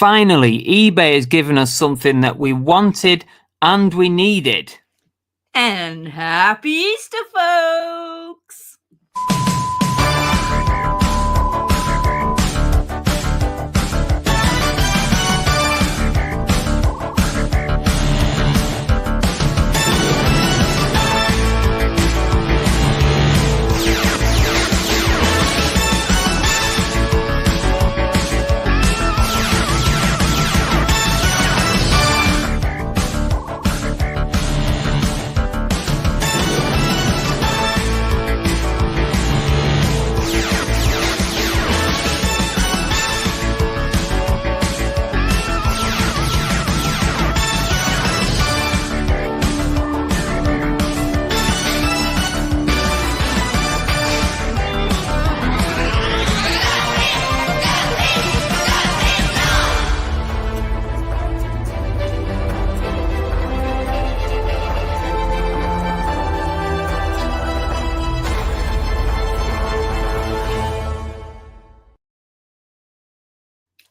Finally, eBay has given us something that we wanted and we needed. And happy Easter, folks!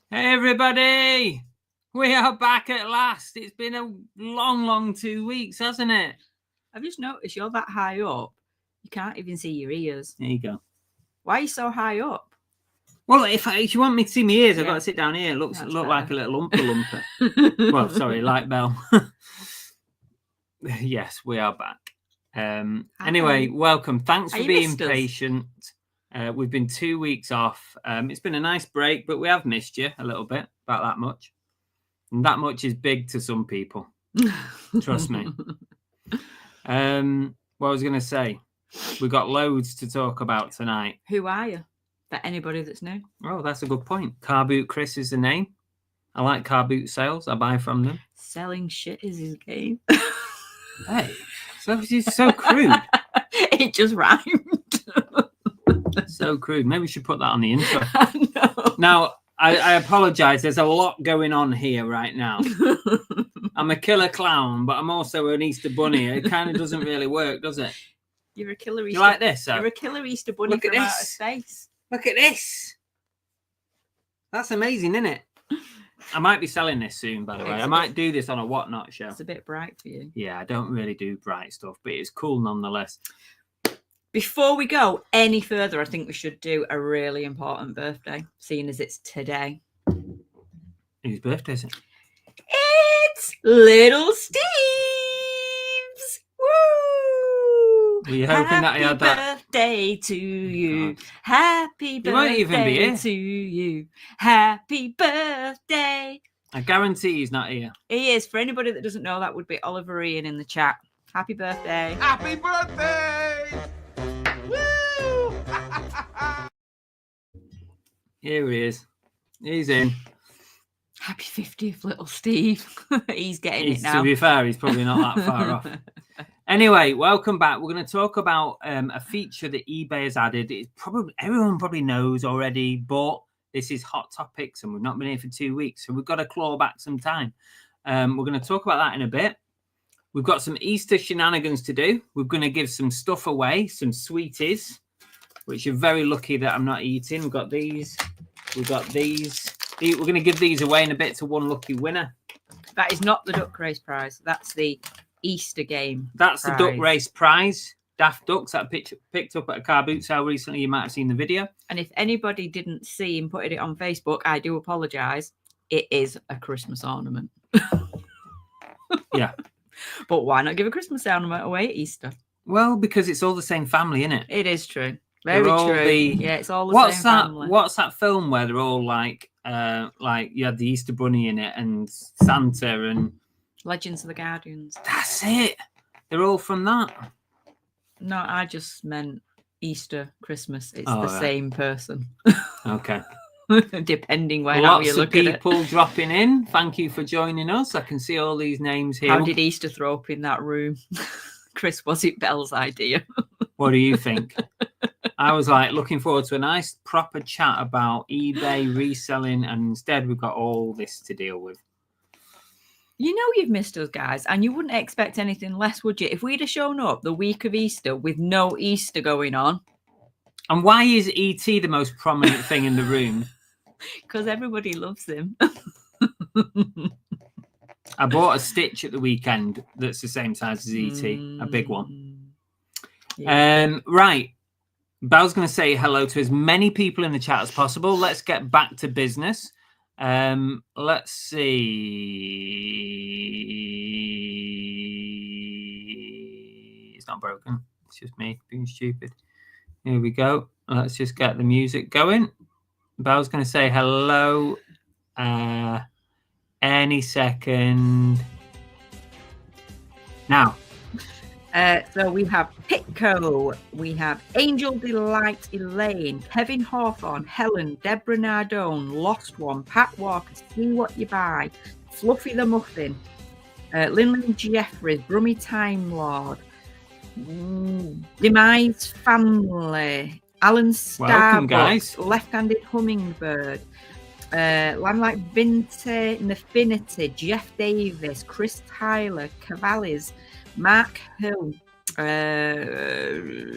Hey everybody, we are back at last. It's been a long 2 weeks, hasn't it? I've just noticed you're that high up, you can't even see your ears. There you go. Why are you so high up? Well, if you want me to see my ears, I've Yeah. got to sit down here. It look That's like a better. little lumper. Well, sorry, light bell. Yes, we are back. Anyway, welcome. Thanks for being patient. We've been 2 weeks off. It's been a nice break, but we have missed you a little bit, about that much. And that much is big to some people. Trust me. What I was going to say, we got loads to talk about tonight. Who are you? For anybody that's new. Oh, that's a good point. Car Boot Chris is the name. I like car boot sales. I buy from them. Selling shit is his game. Hey, so it's so crude. It just rhymed. So crude. Maybe we should put that on the intro. No. Now, I apologise. There's a lot going on here right now. I'm a killer clown, but I'm also an Easter bunny. It kind of doesn't really work, does it? You're a killer Easter. You like this? You're a killer Easter bunny from outer space. Look at this. That's amazing, isn't it? I might be selling this soon, by the way. I might do this on a Whatnot show. It's a bit bright for you. Yeah, I don't really do bright stuff, but it's cool nonetheless. Before we go any further, I think we should do a really important birthday, seeing as it's today. Whose birthday is it? It's Little Steve's! Woo! Were you hoping that I had that? Happy birthday to you. God. Happy He won't even be birthday here. to you. Happy birthday. I guarantee he's not here. He is. For anybody that doesn't know, that would be Oliver Ian in the chat. Happy birthday. Happy birthday! Woo! Here he is. He's in. Happy 50th, little Steve. He's getting it now. To be fair, he's probably not that far off. Anyway, welcome back. We're going to talk about a feature that eBay has added. It's probably everyone probably knows already, but this is hot topics, and we've not been here for 2 weeks, so we've got to claw back some time. We're going to talk about that in a bit. We've got some Easter shenanigans to do. We're going to give some stuff away, some sweeties, which you're very lucky that I'm not eating. We've got these. We've got these. We're going to give these away in a bit to one lucky winner. That is not the duck race prize. That's the Easter game. That's prize. the duck race prize. Daft Ducks that I picked up at a car boot sale recently. You might have seen the video. And if anybody didn't see and put it on Facebook, I do apologise. It is a Christmas ornament. Yeah. But why not give a Christmas ornament away at Easter? Well, because it's all the same family, isn't it? It is true. Very true. Yeah, it's all the what's same that? family. What's that film where they're all like you had the Easter Bunny in it and Santa and Legends of the Guardians. that's it. They're all from that. No, I just meant Easter, Christmas. It's Oh, the right. same person. Okay. Depending how Lots you of look at it. people dropping in. Thank you for joining us. I can see all these names here. How did Easter throw up in that room? Chris, was it Belle's idea? What do you think? I was like looking forward to a nice proper chat about eBay reselling, and instead we've got all this to deal with. You know you've missed us, guys, and you wouldn't expect anything less, would you? If we'd have shown up the week of Easter with no Easter going on. And why is ET the most prominent thing in the room? Because everybody loves him. I bought a Stitch at the weekend that's the same size as ET, a big one. Yeah. Right. Belle's going to say hello to as many people in the chat as possible. Let's get back to business. Let's see. It's not broken. It's just me being stupid. Here we go. Let's just get the music going. Belle's going to say hello any second. Now. So we have Pitco, we have Angel Delight Elaine, Kevin Hawthorne, Helen, Deborah Nardone, Lost One, Pat Walker, See What You Buy, Fluffy the Muffin, Lynn Jeffries, Brummy Time Lord, Demise Family, Alan Starbucks, Left-Handed Hummingbird, Limelight Vintage, Infinity, Jeff Davis, Chris Tyler, Cavallis, Mark Hill,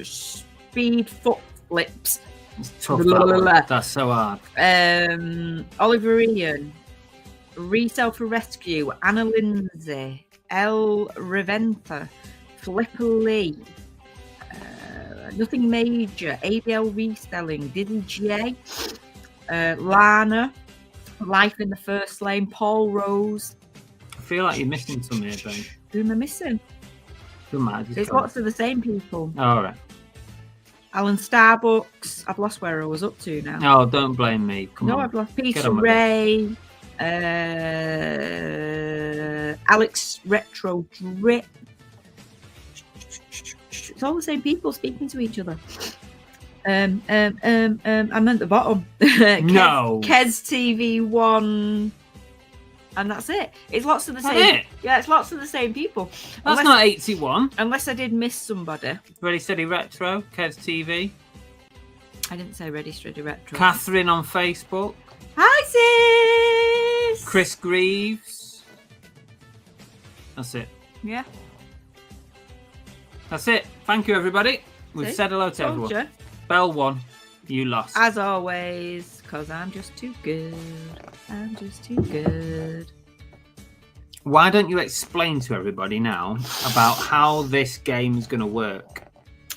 Speed Foot Flips. It's tough, that that's so hard. Oliver Ian, Resell for Rescue, Anna Lindsay, L. Reventa, Flipper Lee, Nothing Major, ABL Reselling, Diddy J, Lana, Life in the First Lane, Paul Rose. I feel like you're missing some here, Ben. Who am I missing? There's lots of the same people. All right. Alan Starbucks. I've lost where I was up to now. Oh, don't blame me. Come on. I've lost Peter Ray. Alex Retro Drip. It's all the same people speaking to each other. I'm at the bottom. No. Kez TV1. And that's it. It's lots of the same. It? Yeah, it's lots of the same people. That's not 81. Unless I did miss somebody. Ready Steady Retro, Kev's TV. I didn't say Ready Steady Retro. Catherine on Facebook. Hi, sis. Chris Greaves. That's it. Yeah. That's it. Thank you, everybody. We've said hello to everyone. You. Bell won. You lost. As always, because I'm just too good. I'm just too good. Why don't you explain to everybody now about how this game is going to work?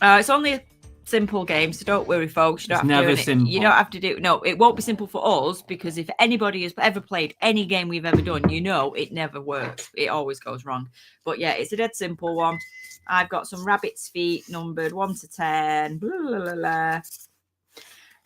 It's only a simple game, so don't worry, folks. You don't it's have never to simple. You don't have to do. No, it won't be simple for us because if anybody has ever played any game we've ever done, you know it never works. It always goes wrong. But yeah, it's a dead simple one. I've got some rabbit's feet numbered 1 to 10. Blah, blah, blah, blah.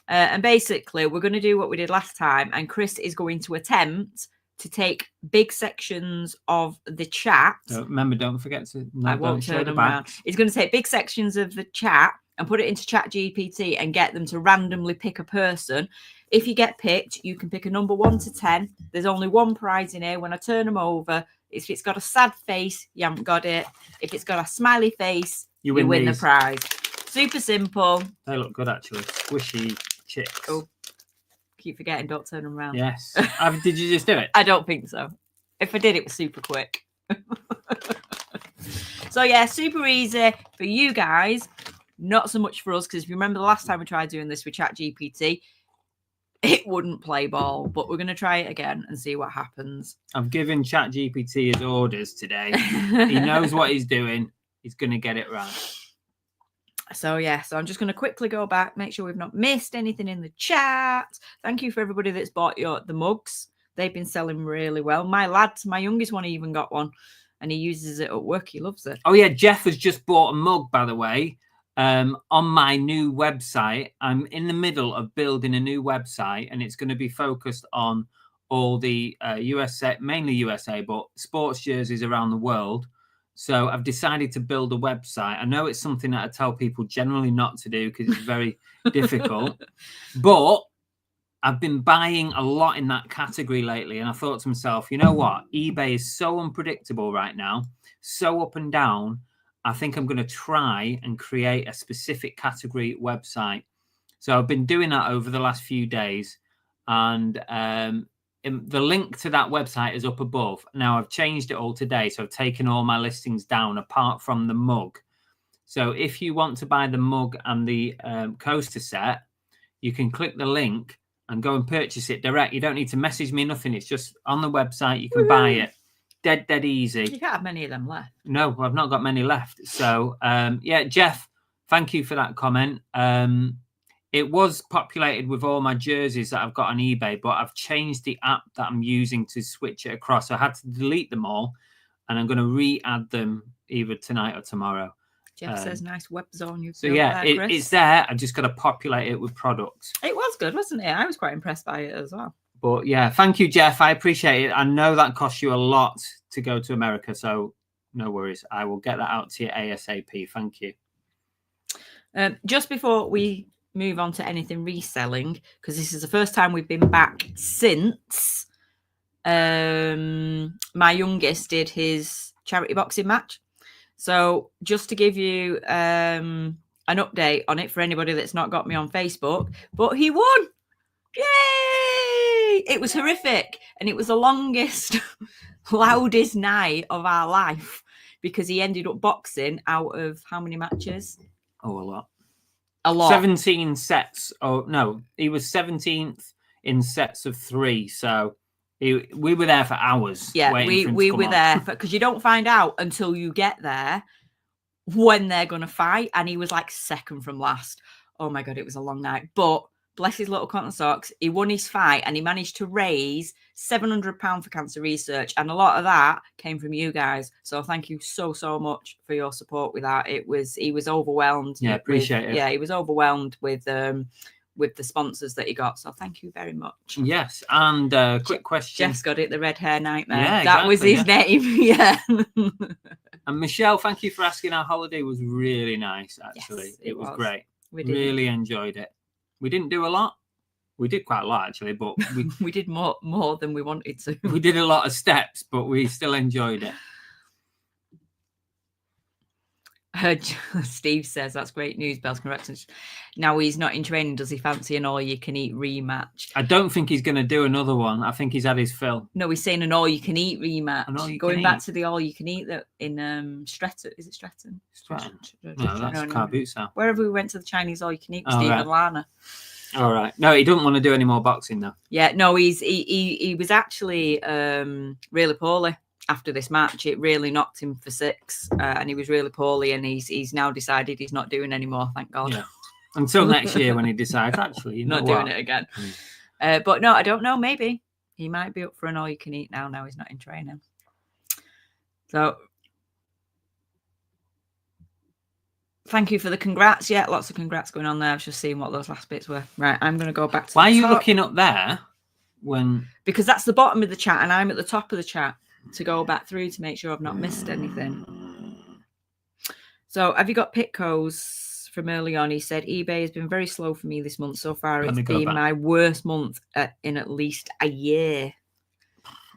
And basically, we're going to do what we did last time, and Chris is going to attempt to take big sections of the chat. So remember, don't forget to. I won't turn them around. He's going to take big sections of the chat and put it into ChatGPT and get them to randomly pick a person. If you get picked, you can pick a number 1 to 10. There's only one prize in here. When I turn them over, if it's got a sad face, you haven't got it. If it's got a smiley face, you win the prize. Super simple. They look good, actually. Squishy chicks. Oh, keep forgetting, don't turn them around. Yes. Did you just do it? I don't think so. If I did, it was super quick. So yeah, super easy for you guys. Not so much for us, because if you remember the last time we tried doing this with ChatGPT, it wouldn't play ball. But we're going to try it again and see what happens. I've given ChatGPT his orders today. He knows what he's doing. He's going to get it right. So yeah, so I'm just going to quickly go back, make sure we've not missed anything in the chat. Thank you for everybody that's bought the mugs. They've been selling really well. My lad, my youngest one, even got one, and he uses it at work. He loves it. Oh yeah, Jeff has just bought a mug, by the way, on my new website. I'm in the middle of building a new website, and it's going to be focused on all the USA, mainly USA, but sports jerseys around the world. So I've decided to build a website. I know it's something that I tell people generally not to do because it's very difficult, but I've been buying a lot in that category lately. And I thought to myself, you know what? eBay is so unpredictable right now, so up and down. I think I'm going to try and create a specific category website. So I've been doing that over the last few days. And the link to that website is up above. Now, I've changed it all today. So I've taken all my listings down apart from the mug. So if you want to buy the mug and the coaster set, you can click the link and go and purchase it direct. You don't need to message me, nothing. It's just on the website. You can buy it. Dead easy. You can't have many of them left. No, I've not got many left. So, yeah, Jeff, thank you for that comment. It was populated with all my jerseys that I've got on eBay, but I've changed the app that I'm using to switch it across. So I had to delete them all, and I'm going to re-add them either tonight or tomorrow. Jeff says, nice web zone you've So built yeah, there, Chris. it's there. I just got to populate it with products. It was good, wasn't it? I was quite impressed by it as well. But yeah, thank you, Jeff. I appreciate it. I know that costs you a lot to go to America, so no worries. I will get that out to you ASAP. Thank you. Just before we move on to anything reselling, because this is the first time we've been back since my youngest did his charity boxing match. So just to give you an update on it for anybody that's not got me on Facebook, but he won. Yay! It was horrific, and it was the longest, loudest night of our life because he ended up boxing out of how many matches? Oh, a lot. A lot. 17 sets. Oh no, he was 17th in sets of 3. So we were there for hours. Yeah, we were there because you don't find out until you get there when they're gonna fight. And he was like second from last. Oh my god, it was a long night. But bless his little cotton socks, he won his fight and he managed to raise £700 for cancer research, and a lot of that came from you guys. So thank you so much for your support with that. He was overwhelmed. Yeah, appreciate it. Yeah, he was overwhelmed with the sponsors that he got. So thank you very much. Yes, and quick question. Jeff's got it, the red hair nightmare. Yeah, that was his name. Yeah. And Michelle, thank you for asking. Our holiday was really nice, actually. Yes, it was great. We did. Really enjoyed it. We didn't do a lot. We did quite a lot, actually, but we did more than we wanted to. We did a lot of steps, but we still enjoyed it. Steve says that's great news. Bells, congratulations. Now he's not in training. Does he fancy an all-you-can-eat rematch? I don't think he's going to do another one. I think he's had his fill. No, he's saying an all-you-can-eat rematch. Going back to the all-you-can-eat that in Stretton. Is it Stretton? Stretton. No, that's Car Boots now. Wherever we went to the Chinese all-you-can-eat with Steve and Lana. All right. No, he doesn't want to do any more boxing though. Yeah, no, he was actually really poorly after this match. It really knocked him for 6, and he was really poorly, and he's now decided he's not doing anymore, thank God. Yeah. Until next year when he decides, actually, you know not doing it again. But no, I don't know. Maybe he might be up for an all-you-can-eat now he's not in training. So thank you for the congrats. Yeah, lots of congrats going on there. I was just seeing what those last bits were. Right, I'm going to go back to Why are you looking up there when... Because that's the bottom of the chat, and I'm at the top of the chat to go back through to make sure I've not missed anything. So have you got Pitco's from early on? He said, eBay has been very slow for me this month. So far, it's been my worst month in at least a year.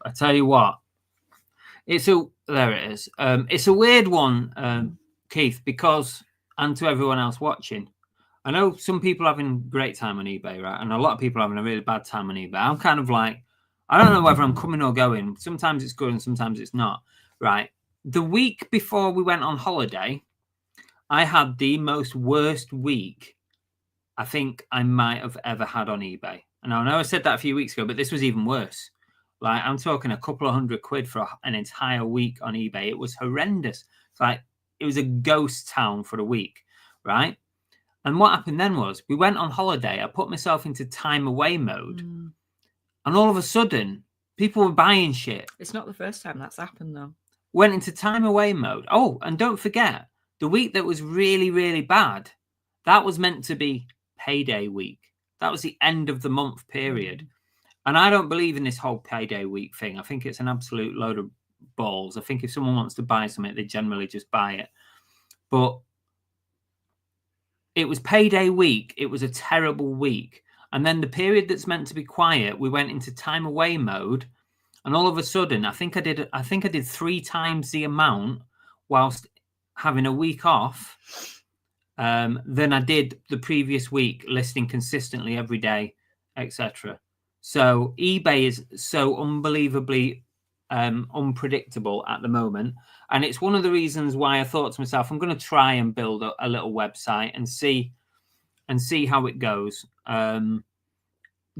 I tell you what, there it is. It's a weird one, Keith, because, and to everyone else watching, I know some people are having a great time on eBay, right? And a lot of people are having a really bad time on eBay. I'm kind of like, I don't know whether I'm coming or going. Sometimes it's good and sometimes it's not, right? The week before we went on holiday, I had the worst week I think I might have ever had on eBay. And I know I said that a few weeks ago, but this was even worse. Like, I'm talking a couple of £100 for an entire week on eBay. It was horrendous. It's like, it was a ghost town for a week, right? And what happened then was we went on holiday. I put myself into time away mode. And all of a sudden, people were buying shit. It's not the first time that's happened, though. Went into time away mode. Oh, and don't forget, the week that was really, really bad, that was meant to be payday week. That was the end of the month period. And I don't believe in this whole payday week thing. I think it's an absolute load of balls. I think if someone wants to buy something, they generally just buy it. But it was payday week. It was a terrible week. And then the period that's meant to be quiet, we went into time away mode. And all of a sudden, I think I did 3 times the amount whilst having a week off than I did the previous week, listing consistently every day, etc. So eBay is so unbelievably unpredictable at the moment. And it's one of the reasons why I thought to myself, I'm going to try and build a little website and see how it goes.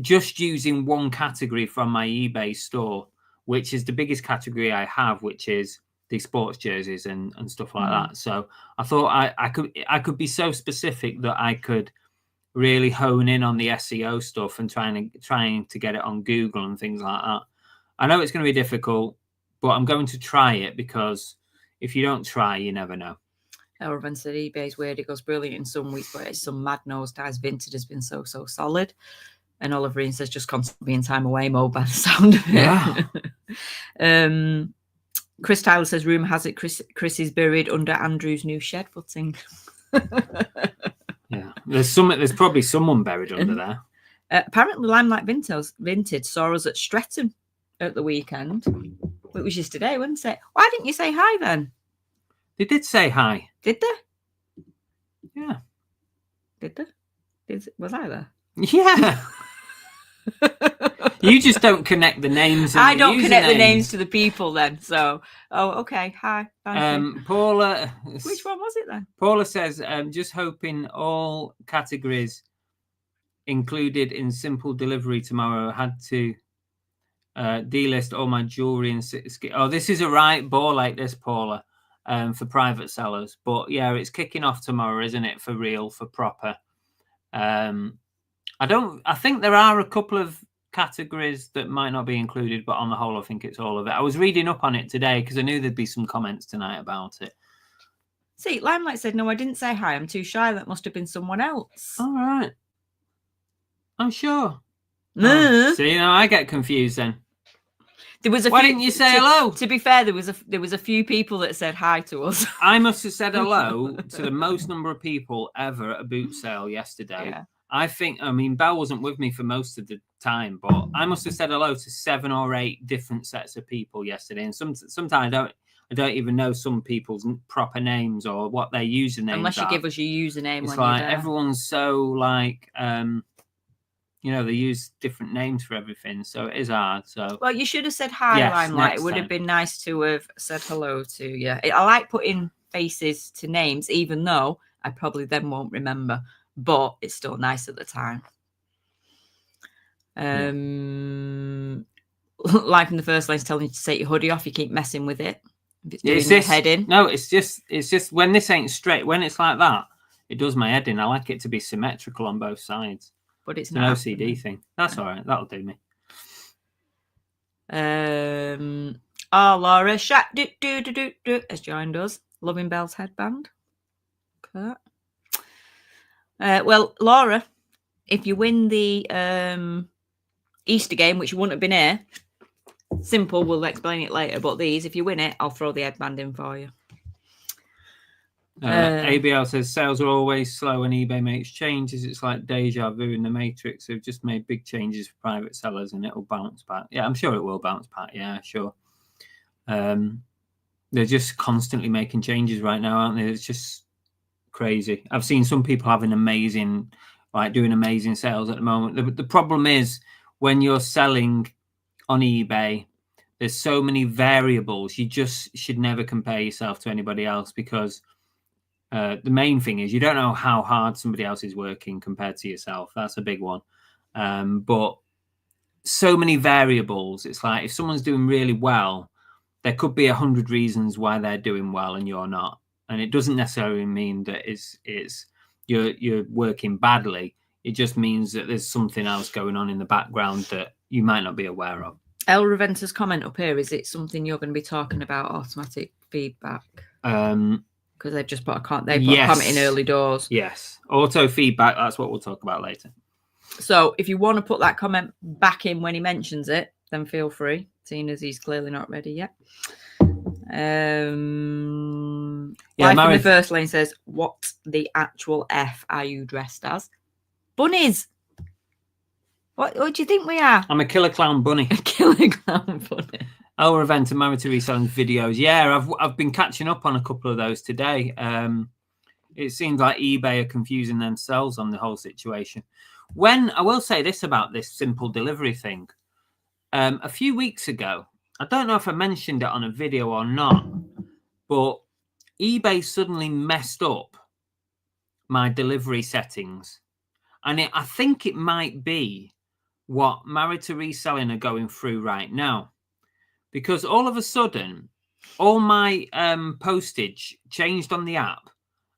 just using one category from my eBay store, which is the biggest category I have, which is the sports jerseys and stuff like that. So I thought I could be so specific that I could really hone in on the SEO stuff and trying to get it on Google and things like that. I know it's going to be difficult, but I'm going to try it, because if you don't try, you never know. Elraven said eBay's weird. It goes brilliant in some weeks, but it's some mad nose dives. Vinted has been so solid. And Oliver Ian says just constantly in time away mode by the sound of it. Yeah. Chris Tyler says rumour has it Chris is buried under Andrew's new shed footing. Yeah, there's probably someone buried under there. Apparently, Limelight Vinted saw us at Stretton at the weekend. It was just today, wasn't it? Why didn't you say hi then? They did say hi. Did they? Yeah. Did they? Was I there? Yeah. You just don't connect the names. I don't connect the names to the people then. So, okay. Hi. Paula. Which one was it then? Paula says, just hoping all categories included in simple delivery tomorrow. Had to delist all my jewelry and this is a right ball like this, Paula, for private sellers. But yeah, it's kicking off tomorrow, isn't it? For real, for proper. I think there are a couple of categories that might not be included, but on the whole, I think it's all of it. I was reading up on it today because I knew there'd be some comments tonight about it. See, Limelight said, no, I didn't say hi. I'm too shy. That must have been someone else. All right. I'm sure. See, I get confused then. Why didn't you say hello? To be fair, there was a few people that said hi to us. I must have said hello to the most number of people ever at a boot sale yesterday. Yeah. I mean, Belle wasn't with me for most of the time, but I must have said hello to 7 or 8 different sets of people yesterday. And sometimes I don't even know some people's proper names or what their usernames Unless you are. give us your username. It's when like you're there. Everyone's so like, they use different names for everything, so it is hard. So, well, you should have said hi, yes, Limelight. It would have been nice to have said hello to you. I like putting faces to names, even though I probably then won't remember. But it's still nice at the time. Like in the first line, telling you to take your hoodie off. You keep messing with it. If it's doing your head in. No, it's just when this ain't straight. When it's like that, it does my head in. I like it to be symmetrical on both sides. But it's an OCD thing. That's all right. That'll do me. Laura has joined us. Loving Belle's headband. Look at that. Well, Laura, if you win the Easter game, which you wouldn't have been here, simple, we'll explain it later, but if you win it, I'll throw the headband in for you. ABL says, sales are always slow when eBay makes changes. It's like deja vu in the Matrix. They've just made big changes for private sellers and it'll bounce back. Yeah, I'm sure it will bounce back. Yeah, sure. They're just constantly making changes right now, aren't they? It's just crazy. I've seen some people having doing amazing sales at the moment. The problem is when you're selling on eBay, there's so many variables. You just should never compare yourself to anybody else, because the main thing is you don't know how hard somebody else is working compared to yourself. That's a big one. But so many variables. It's like if someone's doing really well, there could be 100 reasons why they're doing well and you're not. And it doesn't necessarily mean that you're working badly. It just means that there's something else going on in the background that you might not be aware of. El Reventa's comment up here, is it something you're going to be talking about, automatic feedback? Because they've just put a comment in early doors. Yes. Auto feedback, that's what we'll talk about later. So if you want to put that comment back in when he mentions it, then feel free, seeing as he's clearly not ready yet. Life in the first lane says, what the actual F are you dressed as? Bunnies. What do you think we are? I'm a killer clown bunny. A killer clown bunny. Our event and Married to Reselling videos. Yeah, I've been catching up on a couple of those today. It seems like eBay are confusing themselves on the whole situation. When I will say this about this simple delivery thing. A few weeks ago, I don't know if I mentioned it on a video or not, but eBay suddenly messed up my delivery settings. And I think it might be what Married to Reselling are going through right now, because all of a sudden, all my postage changed on the app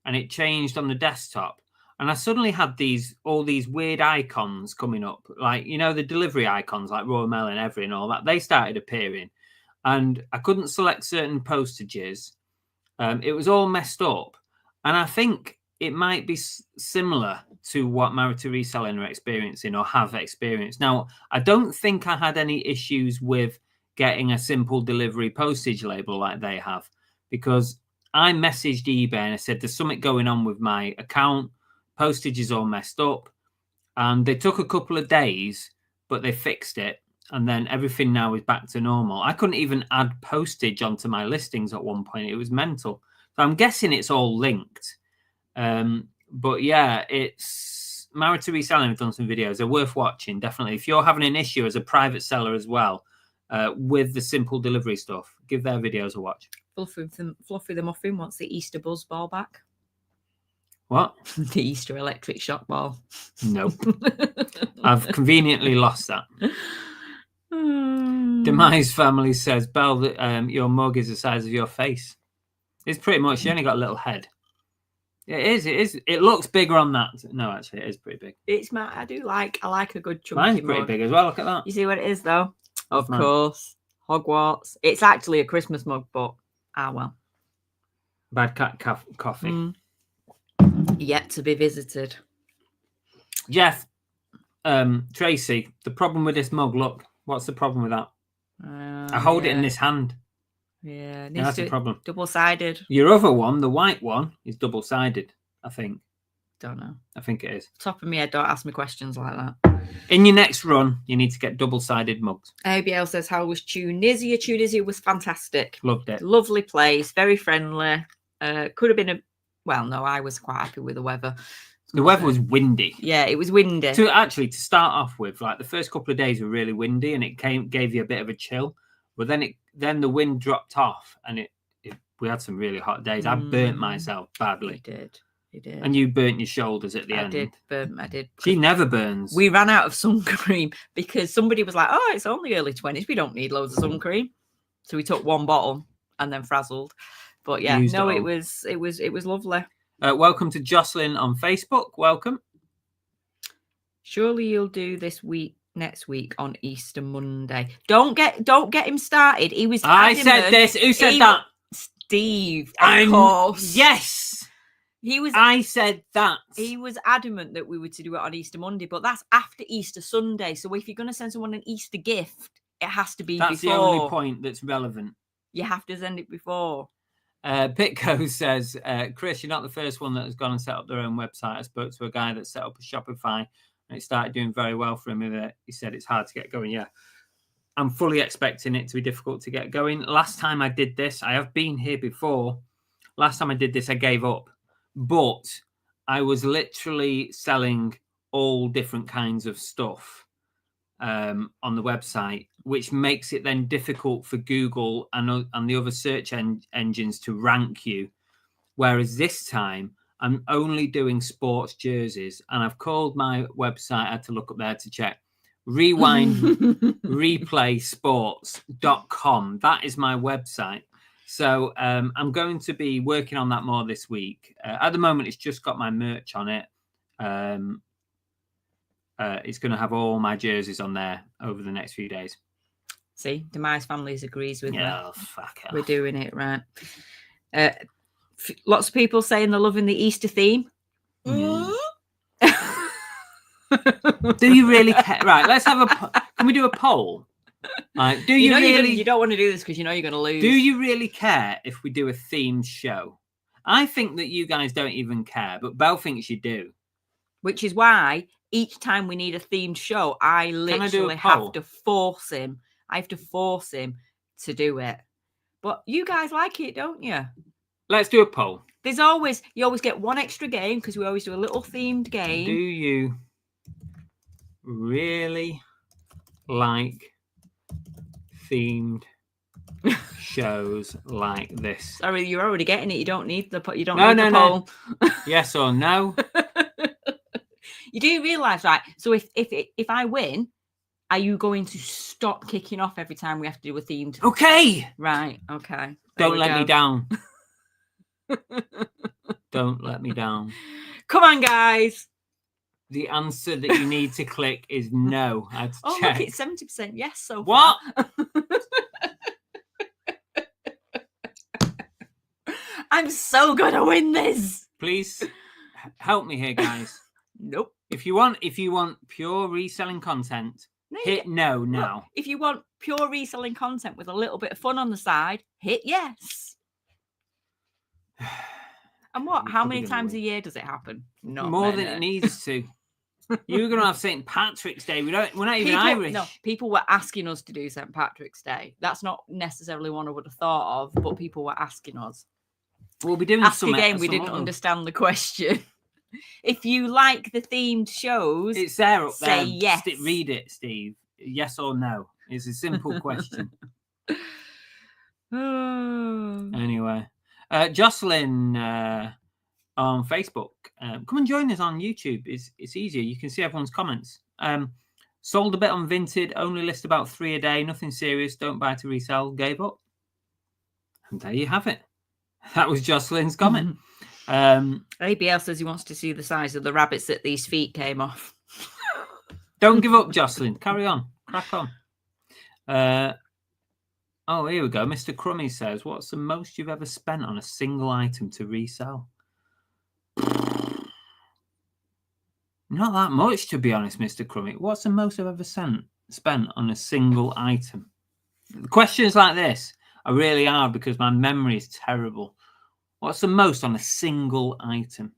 and it changed on the desktop. And I suddenly had all these weird icons coming up, like, you know, the delivery icons like Royal Mail and Every and all that. They started appearing and I couldn't select certain postages. It was all messed up. And I think it might be similar to what Married to Reselling are experiencing or have experienced. Now, I don't think I had any issues with getting a simple delivery postage label like they have, because I messaged eBay and I said, there's something going on with my account. Postage is all messed up. And they took a couple of days, but they fixed it. And then everything now is back to normal. I couldn't even add postage onto my listings at one point. It was mental. So I'm guessing it's all linked. But yeah, it's Married to Reselling. I've done some videos. They're worth watching, definitely. If you're having an issue as a private seller as well with the simple delivery stuff, give their videos a watch. Fluffy the Muffin wants the Easter Buzz ball back. What? The Easter electric shock ball. Nope. I've conveniently lost that. Demise Family says, Belle, your mug is the size of your face. It's pretty much, you only got a little head. It is. It looks bigger on that. No, actually, it is pretty big. It's I like a good chunky Mine's pretty mug. big as well. Look at that. You see what it is, though? Of mine? course. Hogwarts. It's actually a Christmas mug, but well. Bad cat coffee. Yet to be visited. Jeff, Tracy, the problem with this mug, look. What's the problem with that? I hold it in this hand. Yeah, That's the problem. Double-sided. Your other one, the white one, is double-sided, I think. Don't know. I think it is. Top of my head, don't ask me questions like that. In your next run, you need to get double-sided mugs. ABL says, how was Tunisia? Tunisia was fantastic. Loved it. Lovely place, very friendly. Could have been no, I was quite happy with the weather. The weather was windy. Yeah, it was windy. To start off with, like the first couple of days were really windy and it gave you a bit of a chill. But then the wind dropped off and we had some really hot days. I burnt myself badly. You did. And you burnt your shoulders at the end. I did. She never burns. We ran out of sun cream because somebody was like, oh, it's only early 20s. We don't need loads of sun cream. So we took one bottle and then frazzled. But yeah, it was lovely. Welcome to Jocelyn on Facebook. Welcome. Surely you'll do this next week on Easter Monday. Don't get him started. He was. I said this. Who said that? Steve. Of course. Yes. He was. I said that. He was adamant that we were to do it on Easter Monday, but that's after Easter Sunday. So if you're going to send someone an Easter gift, it has to be That's before. the only point that's relevant. You have to send it before. Pitco says, Chris, you're not the first one that has gone and set up their own website. I spoke to a guy that set up a Shopify and it started doing very well for him. He said it's hard to get going. Yeah, I'm fully expecting it to be difficult to get going. Last time I did this, I have been here before. Last time I did this, I gave up. But I was literally selling all different kinds of stuff on the website, which makes it then difficult for Google and the other search engines to rank you. Whereas this time, I'm only doing sports jerseys, and I've called my website, I had to look up there to check, rewindreplaysports.com. That is my website. So I'm going to be working on that more this week. At the moment, it's just got my merch on it. It's going to have all my jerseys on there over the next few days. See, Demise Families agrees with me. Oh, fuck off. We're doing it right. Lots of people saying they're loving the Easter theme. Do you really care? Right, let's have can we do a poll? Right, do you really? You don't want to do this because you know you're going to lose. Do you really care if we do a themed show? I think that you guys don't even care, but Belle thinks you do. Which is why each time we need a themed show, I literally have to force him. I have to force him to do it. But you guys like it, don't you? Let's do a poll. You always get one extra game because we always do a little themed game. Do you really like themed shows like this? Sorry, you're already getting it. You don't need the poll. No. Yes or no? You do realise, right? So if I win, Are you going to stop kicking off every time we have to do a themed? Okay. Right. Okay. There Don't we let me go. down. Don't let me down. Come on, guys. The answer that you need to click is no. I had to Oh, check. look, it's 70% yes so What? far. I'm so gonna win this. Please help me here, guys. Nope. If you want pure reselling content, No, hit no now. Look, if you want pure reselling content with a little bit of fun on the side, hit yes. And what? You're How probably many gonna times win. a year does it happen? Not More many. than it needs to. You're gonna have St. Patrick's Day. We're not even Irish. No, people were asking us to do St. Patrick's Day. That's not necessarily one I would have thought of, but people were asking us. We'll be doing Ask some again, we some didn't other- understand the question. If you like the themed shows, It's there up there. say yes. Read it, Steve. Yes or no. It's a simple question. Anyway, Jocelyn on Facebook. Come and join us on YouTube. It's easier. You can see everyone's comments. Sold a bit on Vinted. Only list about 3 a day. Nothing serious. Don't buy to resell. Gave up. And there you have it. That was Jocelyn's comment. ABL says he wants to see the size of the rabbits that these feet came off. Don't give up, Jocelyn. Carry on. Crack on. Oh, here we go. Mr. Crummy says, what's the most you've ever spent on a single item to resell? Not that much, to be honest, Mr. Crummy. What's the most I've ever spent on a single item? Questions like this are really hard because my memory is terrible. What's the most on a single item?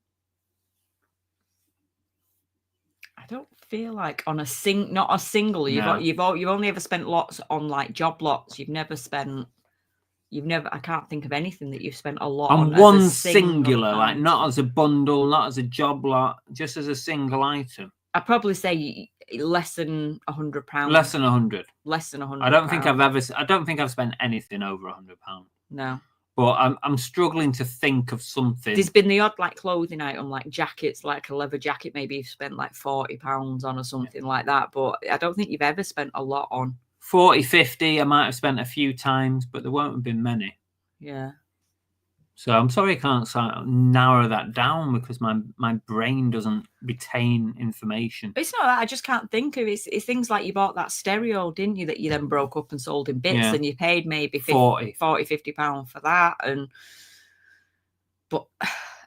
I don't feel like on a not a single. No. You've only ever spent lots on like job lots. You've never. I can't think of anything that you've spent a lot On on one as a singular, like item. not as a bundle, not as a job lot, just as a single item. I'd probably say less than £100. Less than 100. Less than 100. I don't think I've spent anything over £100. No. But I'm struggling to think of something. There's been the odd like clothing item, like jackets, like a leather jacket. Maybe you've spent like £40 on or something like that. But I don't think you've ever spent a lot on. 40, 50, I might have spent a few times, but there won't have been many. Yeah. So I'm sorry I can't narrow that down because my brain doesn't retain information. It's not that. I just can't think of it. It's things like you bought that stereo, didn't you, that you then broke up and sold in bits, and you paid maybe 40, £50 for that. But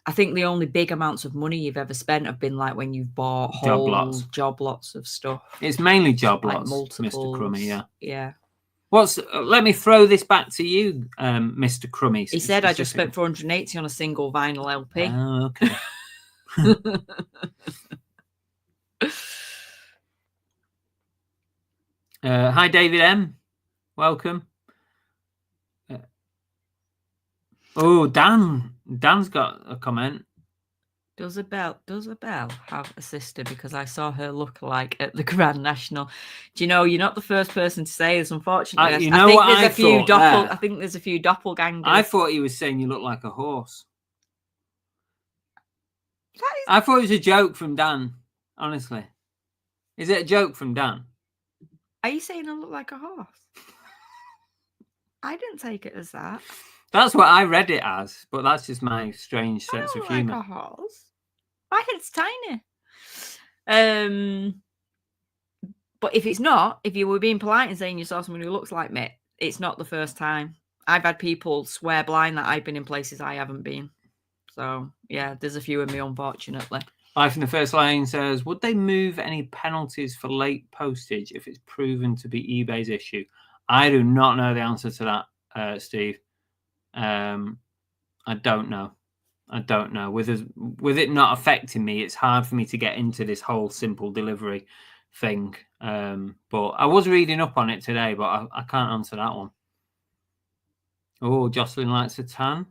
I think the only big amounts of money you've ever spent have been like when you've bought whole job lots of stuff. It's mainly job like lots, multiples. Mr. Crummy, yeah. Yeah. Let me throw this back to you, Mr. Crummy. He said I just spent £480 on a single vinyl LP. Oh, okay. Hi, David M. Welcome. Oh, Dan's got a comment. Does Abel have a sister? Because I saw her look-alike at the Grand National. Do you know, you're not the first person to say this, unfortunately. I think there's a few doppelgangers. I thought he was saying you look like a horse. I thought it was a joke from Dan, honestly. Is it a joke from Dan? Are you saying I look like a horse? I didn't take it as that. That's what I read it as, but that's just my strange sense of humour. Like a horse. My head's tiny. But if it's not, if you were being polite and saying you saw someone who looks like me, it's not the first time. I've had people swear blind that I've been in places I haven't been. So yeah, there's a few of me, unfortunately. Life in the First Lane says, would they move any penalties for late postage if it's proven to be eBay's issue? I do not know the answer to that, Steve. I don't know. With it not affecting me, it's hard for me to get into this whole simple delivery thing. But I was reading up on it today, but I can't answer that one. Oh, Jocelyn likes a tan.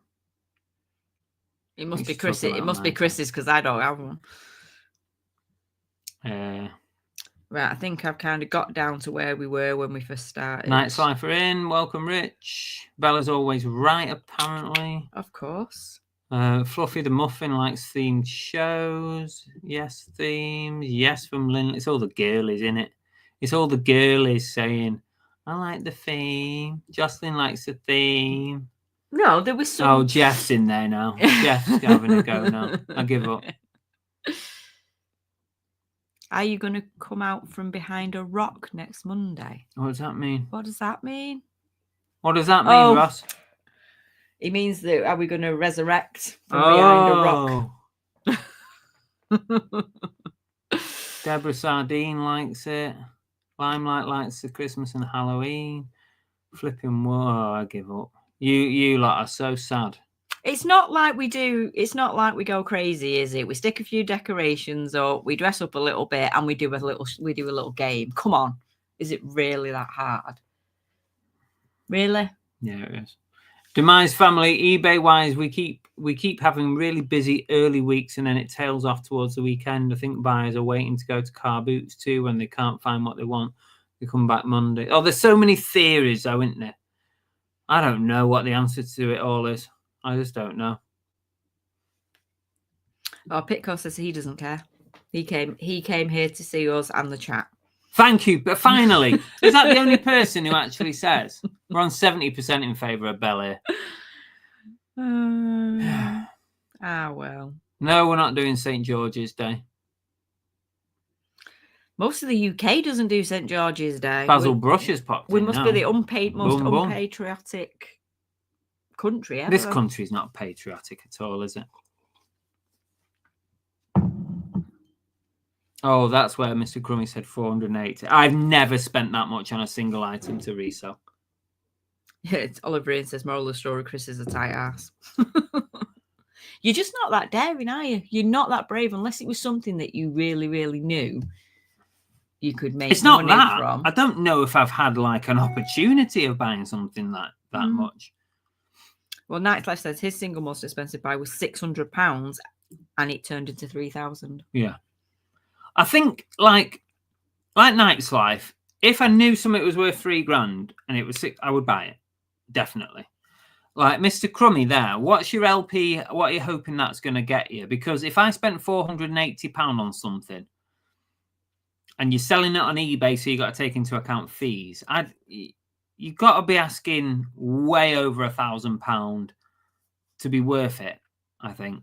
It must be Chris. It must be Chris's because I don't have one. Right, I think I've kind of got down to where we were when we first started. Night Cypher in. Welcome, Rich. Bella's always right, apparently. Of course. Fluffy the Muffin likes themed shows. Yes, themes. Yes, from Lynn. It's all the girlies in it. It's all the girlies saying, I like the theme. Jocelyn likes the theme. No, there was some. Oh, Jeff's in there now. Jeff's having a go now. I give up. Are you going to come out from behind a rock next Monday? What does that mean? What does that mean? What does that mean, Ross? It means that are we going to resurrect from behind a rock? Deborah Sardine likes it. Limelight likes the Christmas and Halloween. Flipping whoa, I give up. You lot are so sad. It's not like we do. It's not like we go crazy, is it? We stick a few decorations up, we dress up a little bit, and we do a little game. Come on, is it really that hard? Really? Yeah, it is. Demise family, eBay wise, we keep having really busy early weeks, and then it tails off towards the weekend. I think buyers are waiting to go to car boots too when they can't find what they want. They come back Monday. Oh, there's so many theories, though, isn't there? I don't know what the answer to it all is. I just don't know. Oh, Pitco says he doesn't care. He came here to see us and the chat. Thank you. But finally, is that the only person who actually says we're on 70% in favour of Bel Air? Well. No, we're not doing St. George's Day. Most of the UK doesn't do St. George's Day. Basil Brush has popped in. We must be the most unpatriotic country ever. This country's not patriotic at all, is it? Oh, that's where Mr. Crummy said 480. I've never spent that much on a single item to resell. Yeah, it's Oliver Ian says, moral of the story, Chris is a tight ass. You're just not that daring, are you? You're not that brave unless it was something that you really, really knew you could make it's not money that. from. I don't know if I've had like an opportunity of buying something that much. Well, Nightlife says his single most expensive buy was £600 and it turned into 3,000. Yeah. I think like Night's Life, if I knew something was worth $3,000 and it was $6,000, I would buy it. Definitely. Like Mr. Crummy there, what's your LP? What are you hoping that's going to get you? Because if I spent £480 on something and you're selling it on eBay, so you got to take into account fees, you've got to be asking way over £1,000 to be worth it, I think.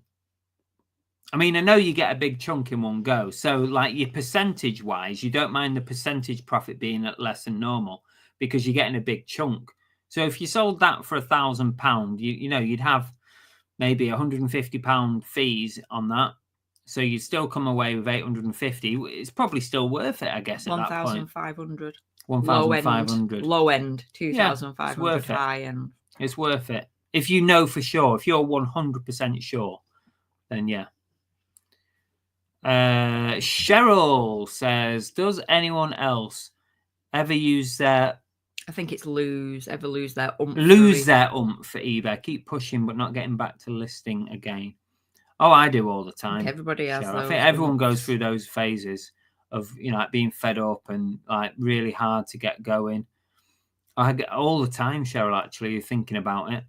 I mean, I know you get a big chunk in one go. So like your percentage wise, you don't mind the percentage profit being at less than normal because you're getting a big chunk. So if you sold that for £1,000, you know, you'd have maybe £150 fees on that. So you'd still come away with 850. It's probably still worth it, I guess, at that point. 1,500. 1,500. Low end, 2,500 high end. It's worth it. If you know for sure, if you're 100% sure, then yeah. Cheryl says, does anyone else ever use their... I think it's lose their oomph. Lose their oomph for eBay. Keep pushing, but not getting back to listing again. Oh, I do all the time. Everybody has those. I think everyone goes through those phases of, you know, like being fed up and like really hard to get going. I get all the time, Cheryl, actually, thinking about it.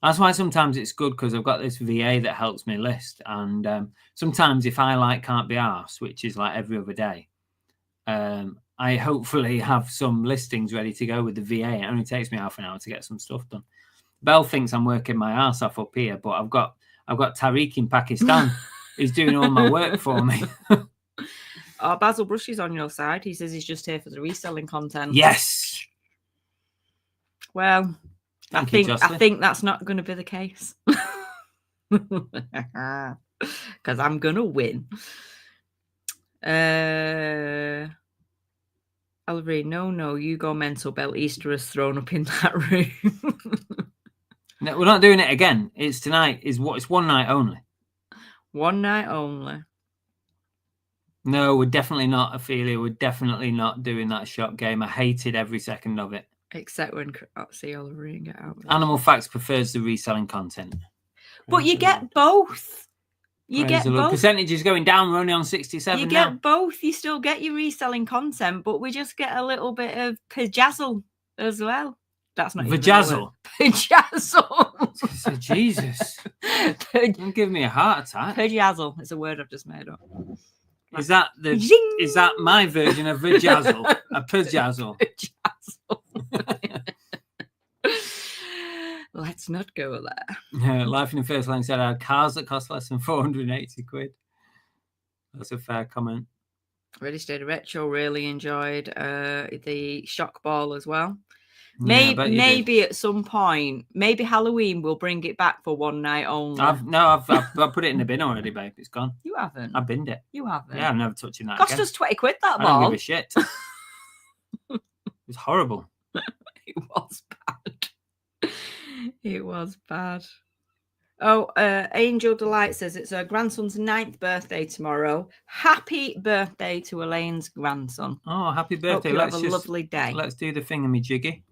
That's why sometimes it's good because I've got this VA that helps me list. And sometimes if I can't be arsed, which is like every other day, I hopefully have some listings ready to go with the VA. It only takes me half an hour to get some stuff done. Belle thinks I'm working my ass off up here, but I've got Tariq in Pakistan who's doing all my work for me. Basil Brush is on your side. He says he's just here for the reselling content. Yes. Well, I think that's not going to be the case. Because I'm going to win. Ellery, no, you go mental. Bell Easter has thrown up in that room. No, we're not doing it again. It's tonight. It's one night only. One night only. No, we're definitely not, Ophelia. We're definitely not doing that shot game. I hated every second of it. Except when see Oliver and get out. Animal Facts prefers the reselling content. But you get both. You get both. Percentage is going down. We're only on 67 You now. get both. You still get your reselling content, but we just get a little bit of pajazzle as well. That's not Vajazzle. Pajazzle. Jesus. Don't give me a heart attack. Pajazzle. It's a word I've just made up. Is that Zing! is that my version of vajazzle? A pajazzle. Let's not go there. Life in the First Lane said I had cars that cost less than 480 quid. That's a fair comment. Ready Steady Retro really enjoyed the shock ball as well. Yeah, I bet you did. Maybe at some point, maybe Halloween will bring it back for one night only. I've put it in the bin already, babe. It's gone. You haven't. I binned it. You haven't. Yeah, I'm never touching that Cost again. us 20 quid that I ball. don't give a shit. It was horrible. It was bad. It was bad. Oh, Angel Delight says it's her grandson's 9th birthday tomorrow. Happy birthday to Elaine's grandson. Oh, happy birthday. Hope you have a lovely day. Let's do the thingamajiggy.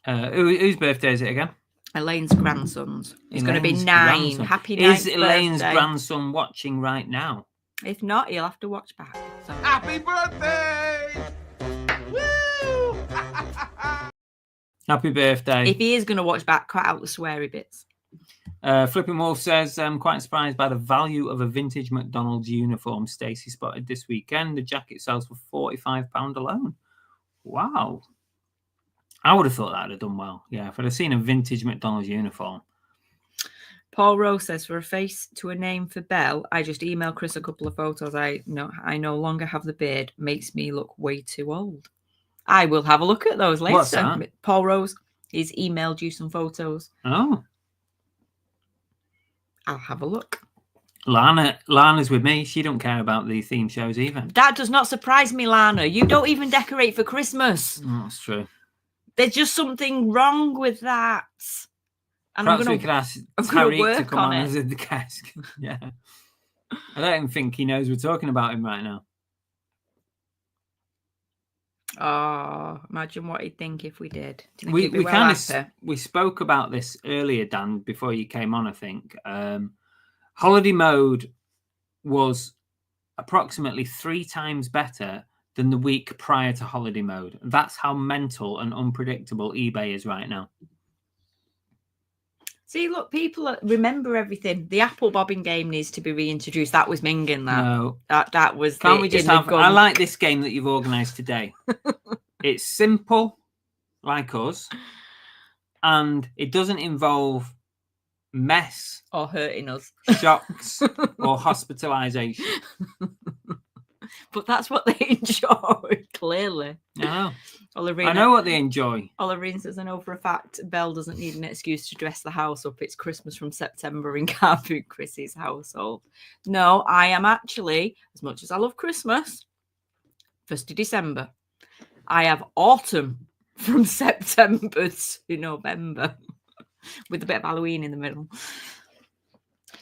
Whose birthday is it again? Elaine's grandson's. It's going to be 9. Grandson. Happy 9th Is Elaine's birthday. grandson watching right now? If not, he'll have to watch back. So. Happy birthday! Woo! Happy birthday. If he is going to watch back, cut out the sweary bits. Flipping Wolf says, I'm quite surprised by the value of a vintage McDonald's uniform Stacey spotted this weekend. The jacket sells for £45 alone. Wow. I would have thought that would have done well. Yeah, if I'd have seen a vintage McDonald's uniform. Paul Rose says, for a face to a name for Belle, I just emailed Chris a couple of photos. I no longer have the beard. Makes me look way too old. I will have a look at those later. What's that? Paul Rose, he's emailed you some photos. Oh. I'll have a look. Lana's with me. She don't care about the theme shows either. That does not surprise me, Lana. You don't even decorate for Christmas. Oh, that's true. There's just something wrong with that. And Perhaps we could ask I'm gonna Tariq to work come on on it. as a guest. Yeah. I don't even think he knows we're talking about him right now. Oh, imagine what he'd think if we did. Do you think We he'd be well kind happy? of we spoke about this earlier, Dan, before you came on. I think holiday mode was approximately 3 times better than the week prior to holiday mode. That's how mental and unpredictable eBay is right now. See, look, people remember everything. The apple bobbing game needs to be reintroduced. That was minging. No, That was. can't we just have? I like this game that you've organised today. It's simple, like us, and it doesn't involve mess or hurting us, shocks, or hospitalisation. But that's what they enjoy. Clearly, I Olarina, know what they enjoy. Olarina says, I know for a fact Belle doesn't need an excuse to dress the house up. It's Christmas from September in Carboot Chrissy's household. No, I am actually, as much as I love Christmas, 1st of December, I have autumn from September to November with a bit of Halloween in the middle.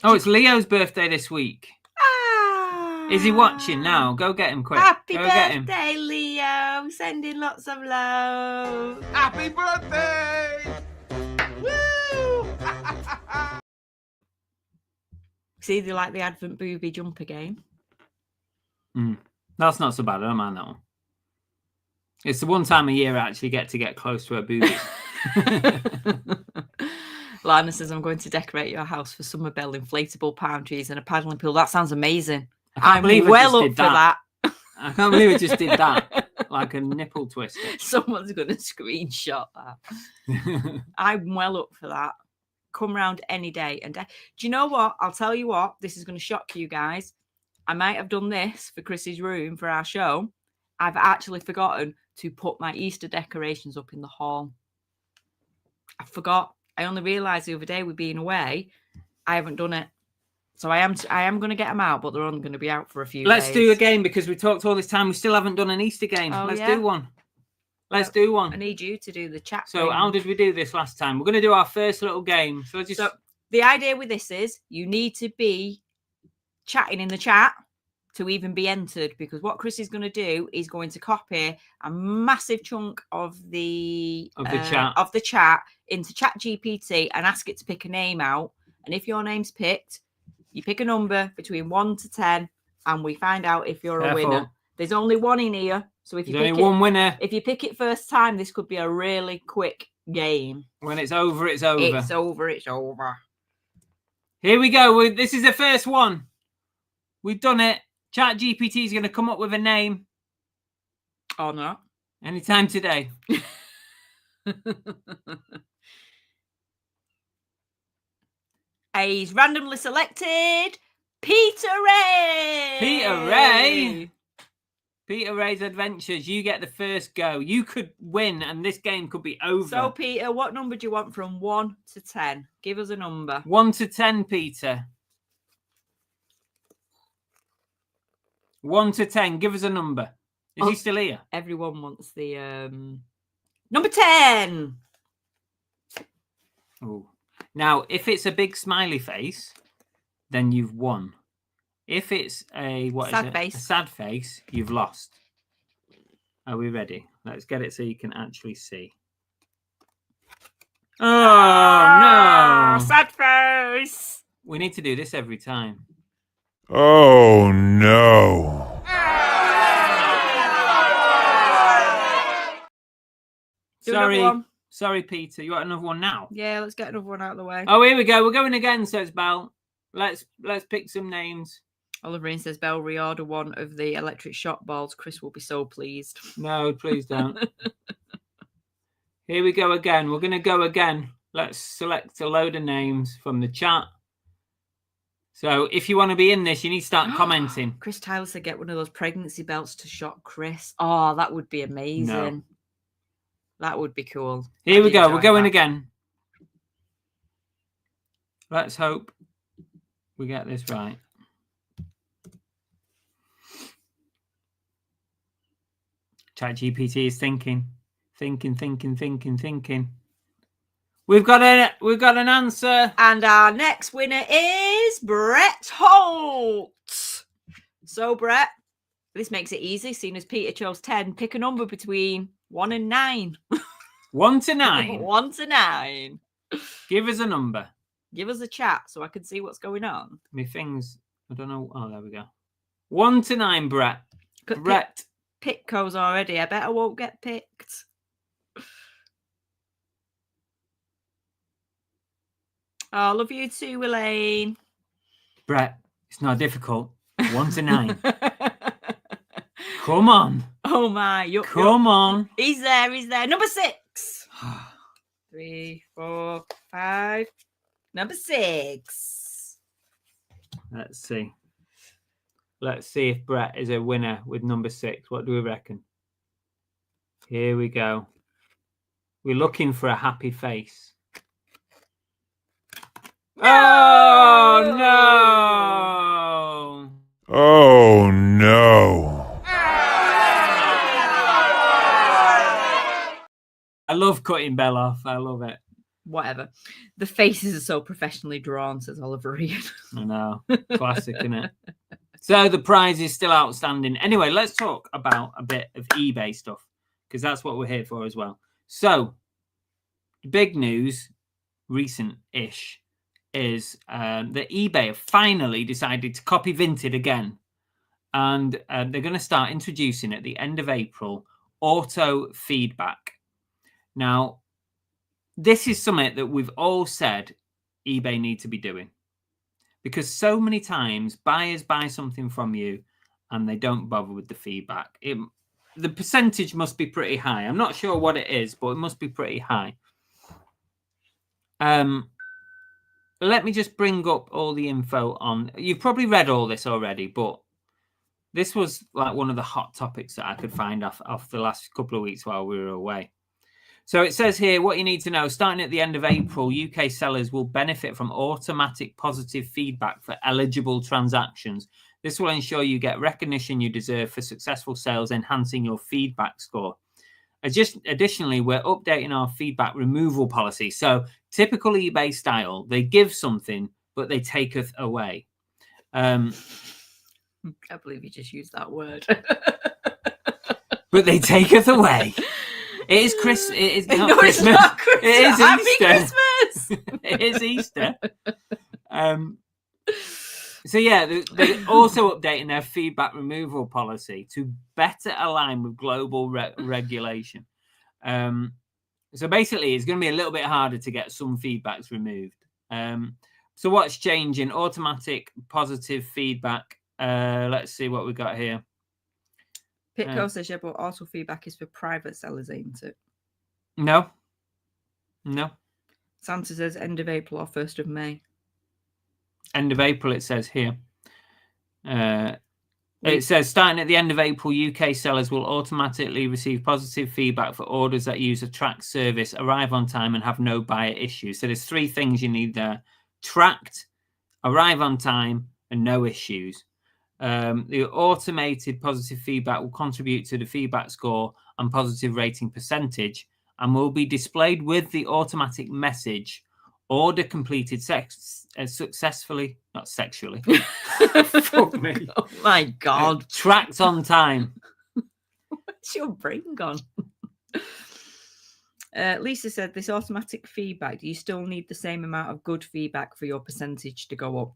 Oh, it's Leo's birthday this week. Is he watching now? Go get him quick. Happy Go get him. birthday, Leo. Sending lots of love. Happy birthday! Woo! See, they like the Advent booby jumper game. That's not so bad. I don't mind that one. It's the one time a year I actually get to get close to her boobies. Lana says, I'm going to decorate your house for summer Belle, inflatable palm trees and a paddling pool. That sounds amazing. I'm well up for that. I can't believe I just did that. Like a nipple twister. Someone's going to screenshot that. I'm well up for that. Come round any day. And do you know what? I'll tell you what. This is going to shock you guys. I might have done this for Chrissy's room for our show. I've actually forgotten to put my Easter decorations up in the hall. I forgot. I only realised the other day with being away, I haven't done it. So I am going to get them out, but they're only going to be out for a few days. Let's do a game because we talked all this time. We still haven't done an Easter game. Let's do one. Let's do one. I need you to do the chat. So how did we do this last time? We're going to do our first little game. So the idea with this is you need to be chatting in the chat to even be entered, because what Chris is going to do is going to copy a massive chunk of the chat into ChatGPT and ask it to pick a name out. And if your name's picked, you pick a number between 1 to 10, and we find out if you're a winner. There's only one in here, so if you pick one winner. If you pick it first time, this could be a really quick game. When it's over, it's over. It's over. It's over. Here we go. This is the first one. We've done it. Chat GPT is going to come up with a name. Or not. Anytime today. He's randomly selected Peter Ray. Peter Ray? Peter Ray's Adventures. You get the first go. You could win and this game could be over. So, Peter, what number do you want from 1 to 10? Give us a number. 1 to 10, Peter. 1 to 10. Give us a number. Is he still here? Everyone wants the number 10. Ooh. Now, if it's a big smiley face, then you've won. If it's a a sad face, you've lost. Are we ready? Let's get it so you can actually see. Oh no! Sad face. We need to do this every time. Oh no. Sorry, Peter. You want another one now? Yeah, let's get another one out of the way. Oh, here we go. We're going again, says Belle. Let's pick some names. Oliverine says, Belle, reorder one of the electric shock balls. Chris will be so pleased. No, please don't. Here we go again. We're going to go again. Let's select a load of names from the chat. So if you want to be in this, you need to start commenting. Chris Tyler said, get one of those pregnancy belts to shock Chris. Oh, that would be amazing. No. That would be cool. Here we go. We're going again. Let's hope we get this right. ChatGPT is thinking. We've got an answer. And our next winner is Brett Holt. So, Brett, this makes it easy, seeing as Peter chose 10. Pick a number between 1 and 9. 1 to 9. 1 to 9. Give us a number. Give us a chat so I can see what's going on. My things, I don't know. Oh, there we go. 1 to 9, Brett. Brett. Pick goes already. I bet I won't get picked. Oh, I love you too, Elaine. Brett, it's not difficult. 1 to 9. Come on. Oh my. Come on. He's there. Number 6. 3, 4, 5. Number 6. Let's see. Let's see if Brett is a winner with number 6. What do we reckon? Here we go. We're looking for a happy face. No! Oh, no! Oh no. I love cutting Belle off. I love it. Whatever. The faces are so professionally drawn, says Oliver Ian. I know. Classic, isn't it? So the prize is still outstanding. Anyway, let's talk about a bit of eBay stuff, because that's what we're here for as well. So, big news, recent-ish, is that eBay have finally decided to copy Vinted again. And they're going to start introducing at the end of April auto feedback. Now, this is something that we've all said eBay need to be doing. Because so many times buyers buy something from you and they don't bother with the feedback. The percentage must be pretty high. I'm not sure what it is, but it must be pretty high. Let me just bring up all the info on. You've probably read all this already, but this was like one of the hot topics that I could find off the last couple of weeks while we were away. So it says here, what you need to know, starting at the end of April, UK sellers will benefit from automatic positive feedback for eligible transactions. This will ensure you get recognition you deserve for successful sales, enhancing your feedback score. Additionally, we're updating our feedback removal policy. So typical eBay style, they give something, but they take it away. I can't believe you just used that word. But they take it away. It is Chris. It is not no, Christmas. It's not Christmas. It is Happy Easter. Christmas. It is Easter. So yeah, they're also updating their feedback removal policy to better align with global regulation. So basically, it's going to be a little bit harder to get some feedbacks removed. So what's changing? Automatic positive feedback Let's see what we got here. Pitco says, yeah, but auto feedback is for private sellers, ain't it? No. Santa says end of April or 1st of May. End of April, it says here. It says starting at the end of April, UK sellers will automatically receive positive feedback for orders that use a tracked service, arrive on time, and have no buyer issues. So there's 3 things you need there: tracked, arrive on time, and no issues. The automated positive feedback will contribute to the feedback score and positive rating percentage, and will be displayed with the automatic message: order completed successfully, not sexually. Fuck me. Oh my God. Tracked on time. What's your brain gone? Lisa said, this automatic feedback, do you still need the same amount of good feedback for your percentage to go up?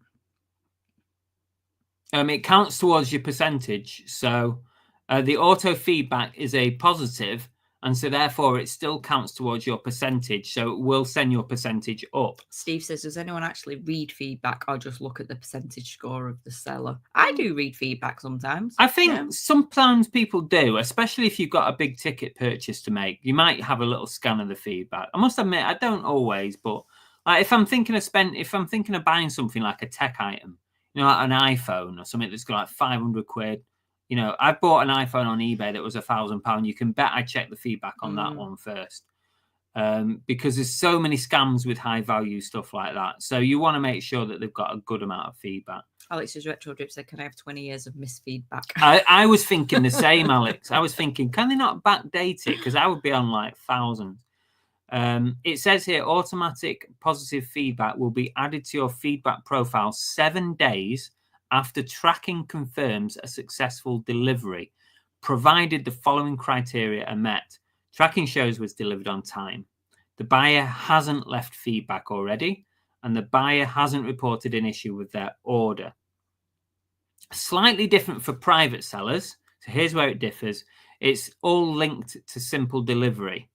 It counts towards your percentage. So the auto feedback is a positive, and so therefore it still counts towards your percentage. So it will send your percentage up. Steve says, does anyone actually read feedback or just look at the percentage score of the seller? I do read feedback sometimes. I think sometimes people do, especially if you've got a big ticket purchase to make. You might have a little scan of the feedback. I must admit, I don't always, but if I'm thinking of buying something like a tech item, like an iPhone or something that's got like 500 quid. I bought an iPhone on eBay that was £1,000. You can bet I checked the feedback on that one first, because there's so many scams with high value stuff like that. So you want to make sure that they've got a good amount of feedback. Alex's retro drip said, can I have 20 years of missed feedback? I was thinking the same, Alex. I was thinking, can they not backdate it? Because I would be on like thousands. It says here, automatic positive feedback will be added to your feedback profile 7 days after tracking confirms a successful delivery, provided the following criteria are met. Tracking shows was delivered on time, the buyer hasn't left feedback already, and the buyer hasn't reported an issue with their order. Slightly different for private sellers. So here's where it differs. It's all linked to simple delivery.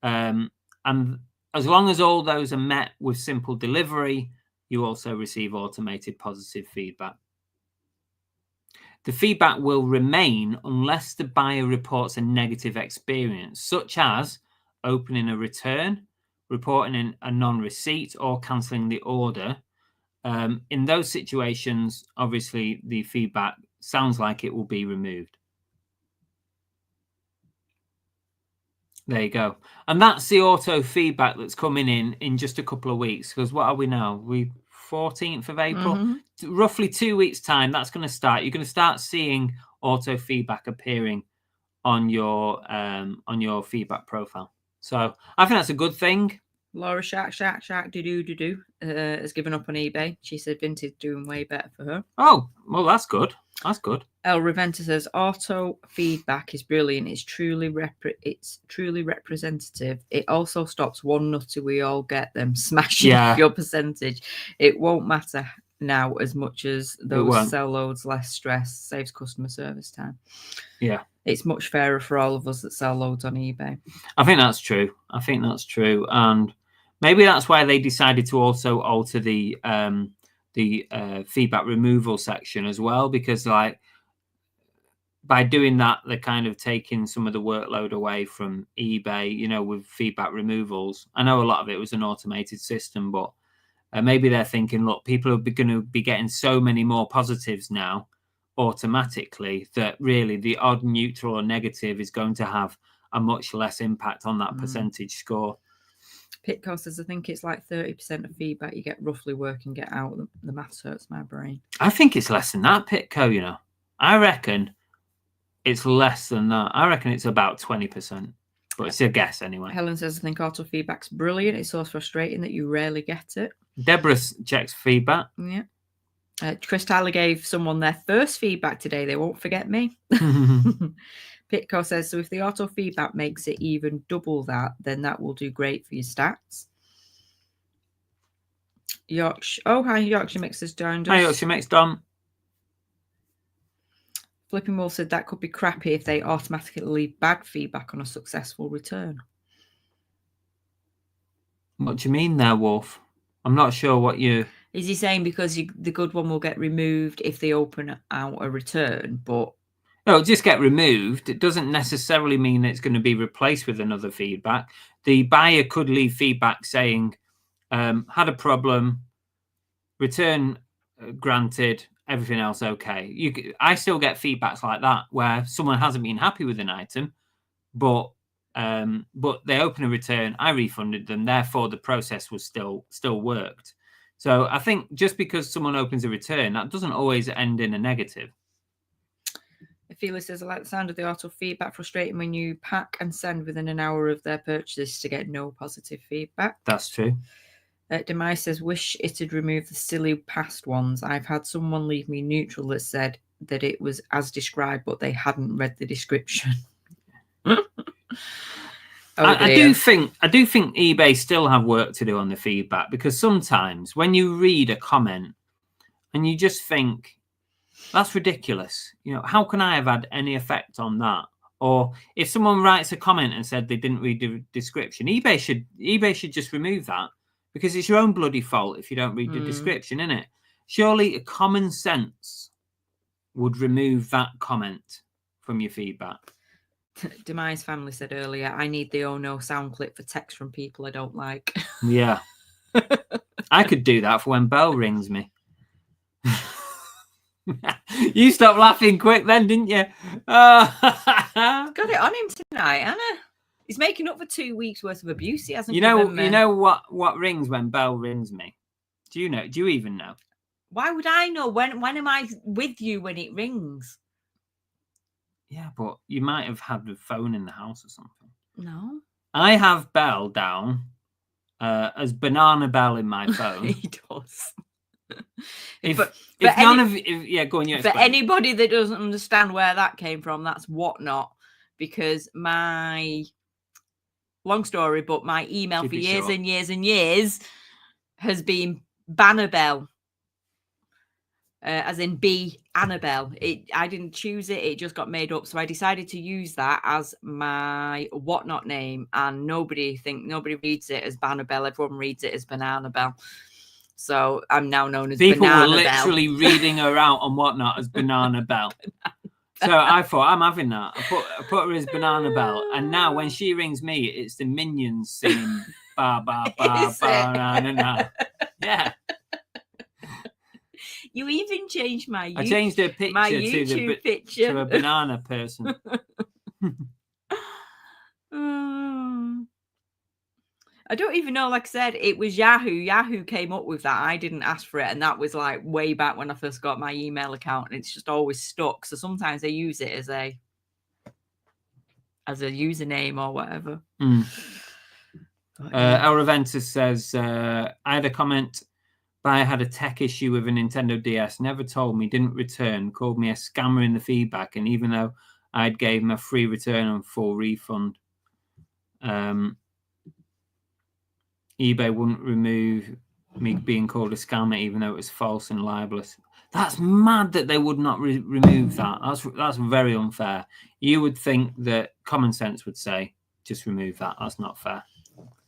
And as long as all those are met with simple delivery, you also receive automated positive feedback. The feedback will remain unless the buyer reports a negative experience, such as opening a return, reporting a non-receipt, or cancelling the order. In those situations, obviously, the feedback sounds like it will be removed. There you go. And that's the auto feedback that's coming in just a couple of weeks. Because what are we now? 14th of April? Roughly 2 weeks' time, that's going to start. You're going to start seeing auto feedback appearing on your feedback profile. So I think that's a good thing. Laura Shark has given up on eBay. She said Vinted doing way better for her. Oh, well, that's good. That's good. El Reventa says auto feedback is brilliant. It's truly representative. It also stops one nutter we all get them smashing your percentage. It won't matter now as much as those sell loads, less stress, saves customer service time. Yeah. It's much fairer for all of us that sell loads on eBay. I think that's true. And maybe that's why they decided to also alter the feedback removal section as well, because like by doing that, they're kind of taking some of the workload away from eBay, with feedback removals. I know a lot of it was an automated system, but maybe they're thinking, look, people are going to be getting so many more positives now automatically that really the odd neutral or negative is going to have a much less impact on that percentage score. Pitco says, I think it's like 30% of feedback you get roughly work and get out. The maths hurts my brain. I think it's less than that, Pitco, I reckon it's less than that. I reckon it's about 20%. But it's a guess anyway. Helen says, I think auto feedback's brilliant. It's so frustrating that you rarely get it. Deborah checks feedback. Yeah. Chris Tyler gave someone their first feedback today. They won't forget me. Pitco says, so if the auto feedback makes it even double that, then that will do great for your stats. Hi, Yorkshire Mixers joined us. Hi, Yorkshire Mix, Dom. Flipping Wolf said that could be crappy if they automatically leave bad feedback on a successful return. What do you mean there, Wolf? I'm not sure what you... Is he saying because the good one will get removed if they open out a return? But no, it'll just get removed. It doesn't necessarily mean it's going to be replaced with another feedback. The buyer could leave feedback saying, had a problem, return granted, everything else okay. I still get feedbacks like that where someone hasn't been happy with an item, but they open a return, I refunded them, therefore the process was still worked. So I think just because someone opens a return, that doesn't always end in a negative. Felix says, I like the sound of the auto feedback. Frustrating when you pack and send within an hour of their purchase to get no positive feedback. That's true. Demise says, wish it had removed the silly past ones. I've had someone leave me neutral that said that it was as described, but they hadn't read the description. I do think eBay still have work to do on the feedback, because sometimes when you read a comment and you just think, that's ridiculous. You know, how can I have had any effect on that? Or if someone writes a comment and said they didn't read the description, eBay should just remove that, because it's your own bloody fault if you don't read the description, isn't it? Surely common sense would remove that comment from your feedback. Demise family said earlier, I need the oh no sound clip for text from people I don't like. Yeah. I could do that for when Belle rings me. You stopped laughing quick then, didn't you? Got it on him tonight, Anna. He's making up for 2 weeks worth of abuse. He hasn't. You know what rings when Belle rings me? Do you know? Do you even know? Why would I know? When am I with you when it rings? Yeah, but you might have had the phone in the house or something. No. I have Belle down as Banana Belle in my phone. He does. For anybody that doesn't understand where that came from, that's Whatnot, because my long story, but my email for years and years and years has been Bannabelle, as in B Annabelle. I didn't choose it; it just got made up. So I decided to use that as my Whatnot name, and nobody reads it as Bannabelle. Everyone reads it as Banana Belle. So I'm now known as people Banana were literally Belle. reading her out on Whatnot as Banana Belle. So I thought, I'm having that. I put her as Banana Belle, and now when she rings me, it's the Minions singing ba ba ba ba na na na. Yeah. You even changed I changed her picture to a banana person. I don't even know. Like I said, it was Yahoo. Yahoo came up with that. I didn't ask for it, and that was like way back when I first got my email account, and it's just always stuck. So sometimes I use it as a username or whatever. Araventus says, I had a comment. Buyer had a tech issue with a Nintendo DS, never told me, didn't return, called me a scammer in the feedback, and even though I'd gave him a free return and full refund, eBay wouldn't remove me being called a scammer, even though it was false and libelous. That's mad that they would not remove that. That's very unfair. You would think that common sense would say, just remove that. That's not fair.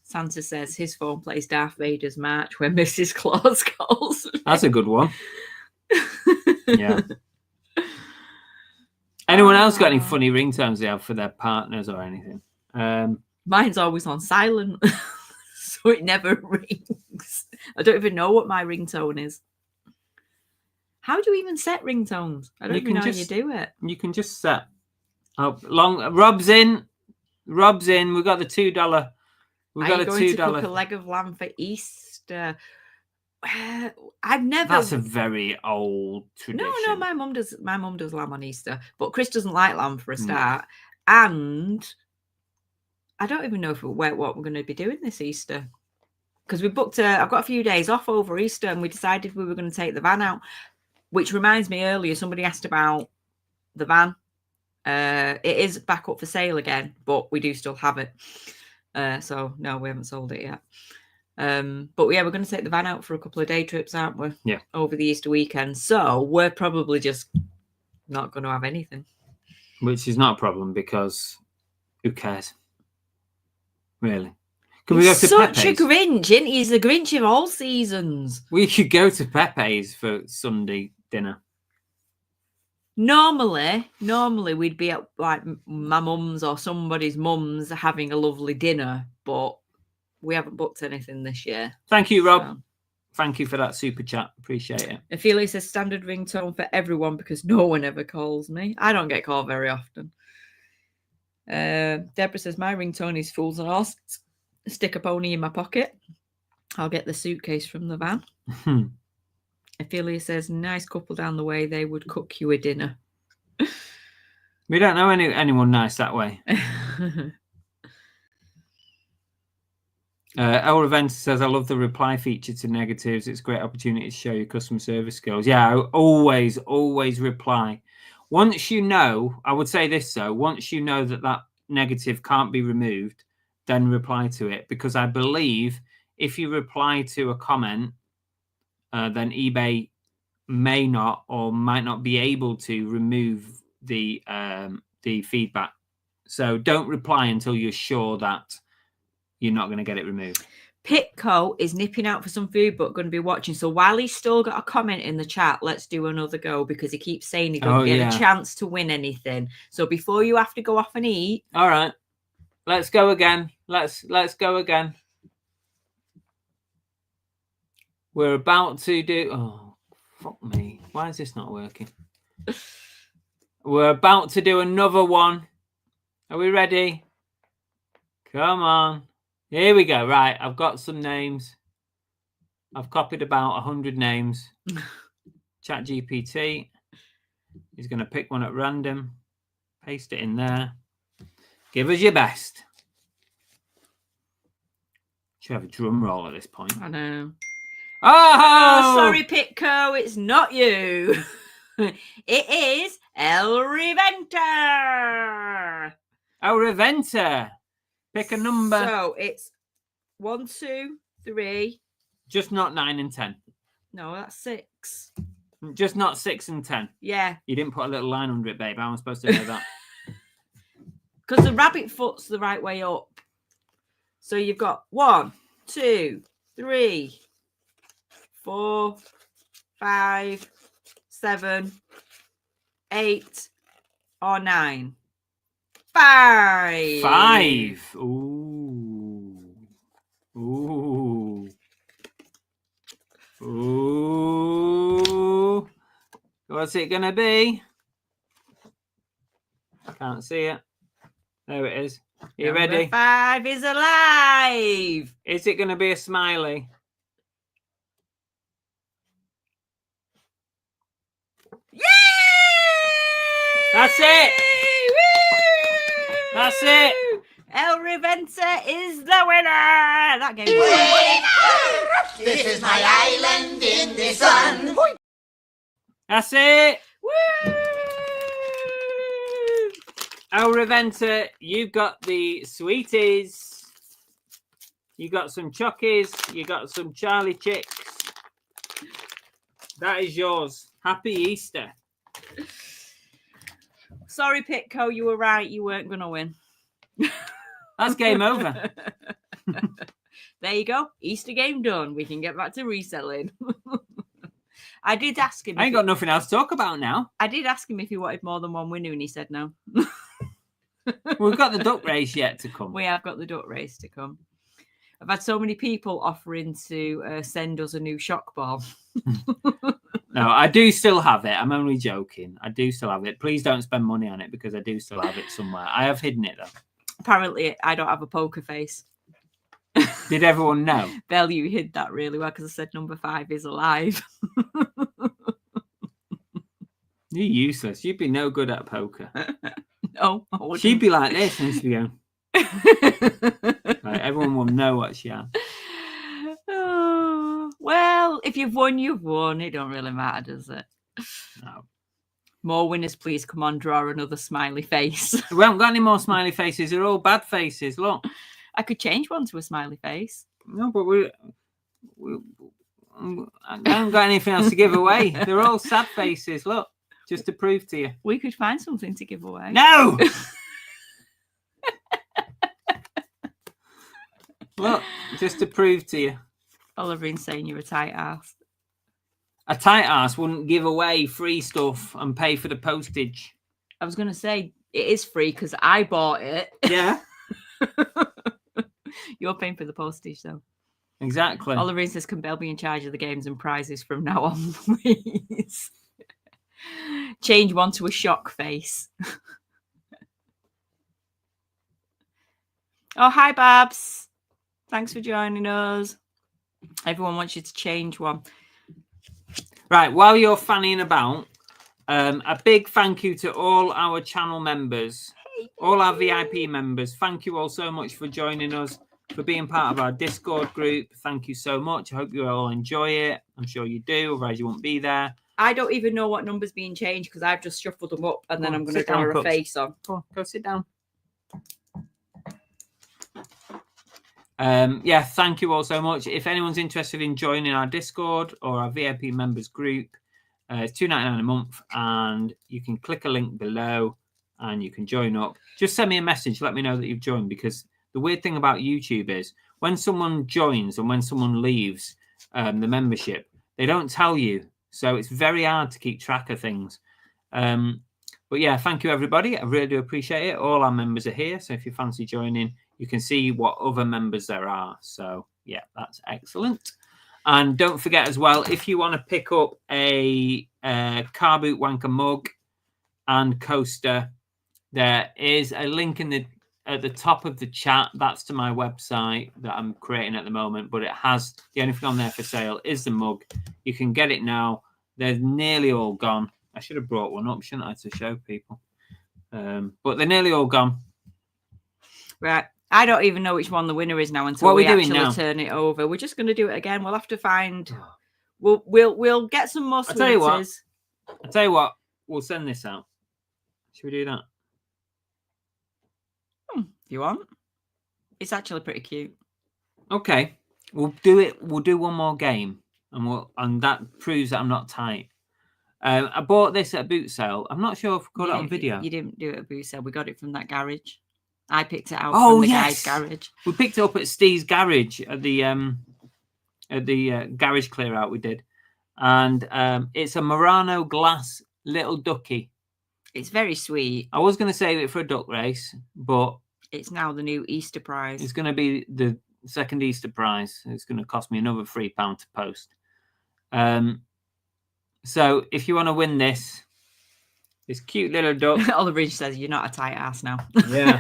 Santa says his phone plays Darth Vader's march when Mrs. Claus calls. That's a good one. Yeah. Anyone else got any funny ringtones they have for their partners or anything? Mine's always on silent, so it never rings. I don't even know what my ringtone is. How do you even set ringtones? I don't even know how you do it. You can just set up long. Rob's in. We've got the $2. We've got a $2. To cook a leg of lamb for Easter? I've never. That's a very old tradition. No, my mum does. My mum does lamb on Easter, but Chris doesn't like lamb for a start, and I don't even know what we're going to be doing this Easter, because we booked. I've got a few days off over Easter, and we decided we were going to take the van out. Which reminds me, earlier somebody asked about the van. It is back up for sale again, but we do still have it. So no, we haven't sold it yet. But yeah, we're going to take the van out for a couple of day trips, aren't we? Yeah. Over the Easter weekend. So we're probably just not going to have anything. Which is not a problem, because who cares? Really? Can we go to Such Pepe's? a Grinch, isn't he? He's the Grinch of all seasons. We could go to Pepe's for Sunday dinner. Normally we'd be at like my mum's or somebody's mum's having a lovely dinner, but we haven't booked anything this year. Thank you, Rob. So. Thank you for that super chat. Appreciate it. Ophelia says standard ringtone for everyone because no one ever calls me. I don't get called very often. Deborah says my ringtone is Fools and Horses. Stick a pony in my pocket. I'll get the suitcase from the van. Ophelia says nice couple down the way. They would cook you a dinner. We don't know anyone nice that way. El Reventa says, I love the reply feature to negatives. It's a great opportunity to show your customer service skills. Yeah, I always reply. Once you know, I would say this though, once you know that negative can't be removed, then reply to it. Because I believe if you reply to a comment, then eBay may not or might not be able to remove the feedback. So don't reply until you're sure that you're not going to get it removed. Pitco is nipping out for some food, but going to be watching. So while he's still got a comment in the chat, let's do another go because he keeps saying he doesn't get a chance to win anything. So before you have to go off and eat. All right. Let's go again. Let's go again. We're about to do... Oh, fuck me. Why is this not working? We're about to do another one. Are we ready? Come on. Here we go. Right, I've got some names. I've copied about 100 names. ChatGPT is going to pick one at random. Paste it in there. Give us your best. Should have a drum roll at this point. I know. Oh, sorry, Pitco. It's not you. It is El Reventa. El Reventa. Pick a number. So it's 1, 2, 3. Just not 9 and 10. No, that's 6. Just not 6 and 10. Yeah. You didn't put a little line under it, babe. How am I supposed to know that? Because the rabbit foot's the right way up. So you've got 1, 2, 3, 4, 5, 7, 8, or 9. 5. 5. Ooh. Ooh. Ooh. What's it gonna be? I can't see it. There it is. You ready? 5 is alive. Is it gonna be a smiley? Yay! That's it. Woo! That's it. El Reventa is the winner. That game. This is my island in the sun. That's it. Woo! El Reventa, you got the sweeties. You got some chockies. You got some Charlie chicks. That is yours. Happy Easter. Sorry, Pitco, you were right. You weren't going to win. That's game over. There you go. Easter game done. We can get back to reselling. I did ask him. I ain't got nothing else to talk about now. I did ask him if he wanted more than one winner, and he said no. We've got the duck race yet to come. We have got the duck race to come. I've had so many people offering to send us a new shock ball. No, I do still have it. I'm only joking. I do still have it. Please don't spend money on it because I do still have it somewhere. I have hidden it though. Apparently, I don't have a poker face. Did everyone know? Belle, you hid that really well because I said number 5 is alive. You're useless. You'd be no good at poker. No, I wouldn't. She'd be like this and she'd be going. Right, everyone will know what she has. Oh, well, if you've won, you've won. It don't really matter, does it? No. More winners, please. Come on, draw another smiley face. We haven't got any more smiley faces. They're all bad faces. Look. I could change one to a smiley face. No, but I haven't got anything else to give away. They're all sad faces. Look, just to prove to you. We could find something to give away. No! Look, just to prove to you. Oliverine saying you're a tight ass. A tight ass wouldn't give away free stuff and pay for the postage. I was going to say it is free because I bought it. Yeah. You're paying for the postage, though. Exactly. Oliverine says, can Belle be in charge of the games and prizes from now on, please? Change one to a shock face. Oh, hi, Babs. Thanks for joining us. Everyone wants you to change one. Right, while you're fanning about, a big thank you to all our channel members, all our VIP members. Thank you all so much for joining us, for being part of our Discord group. Thank you so much. I hope you all enjoy it. I'm sure you do, otherwise you won't be there. I don't even know what number's being changed because I've just shuffled them up and then I'm going to draw a face on. Go sit down. Yeah, thank you all so much. If anyone's interested in joining our Discord or our VIP members group, it's $2.99 a month, and you can click a link below and you can join up. Just send me a message, let me know that you've joined, because the weird thing about YouTube is when someone joins and when someone leaves the membership, they don't tell you, so it's very hard to keep track of things. But yeah, thank you everybody. I really do appreciate it. All our members are here, so if you fancy joining, you can see what other members there are. So yeah, that's excellent. And don't forget as well, if you want to pick up a Car Boot Wanker mug and coaster, there is a link at the top of the chat. That's to my website that I'm creating at the moment, but it has the only thing on there for sale is the mug. You can get it now. They're nearly all gone. I should have brought one up, shouldn't I, to show people? But they're nearly all gone. Right. I don't even know which one the winner is now until we actually turn it over. We're just going to do it again. We'll have to find. We'll get some more. I'll tell you what. We'll send this out. Should we do that? If you want. It's actually pretty cute. Okay, we'll do it. We'll do one more game, and that proves that I'm not tight. I bought this at a boot sale. I'm not sure if we got it on video. You didn't do it at a boot sale. We got it from that garage. I picked it out from the guy's garage. We picked it up at Steve's garage at the garage clear out we did, and it's a Murano glass little ducky. It's very sweet. I was going to save it for a duck race, but it's now the new Easter prize. It's going to be the second Easter prize. It's going to cost me another £3 to post. So if you want to win this cute little duck. Oliver says you're not a tight ass now. Yeah.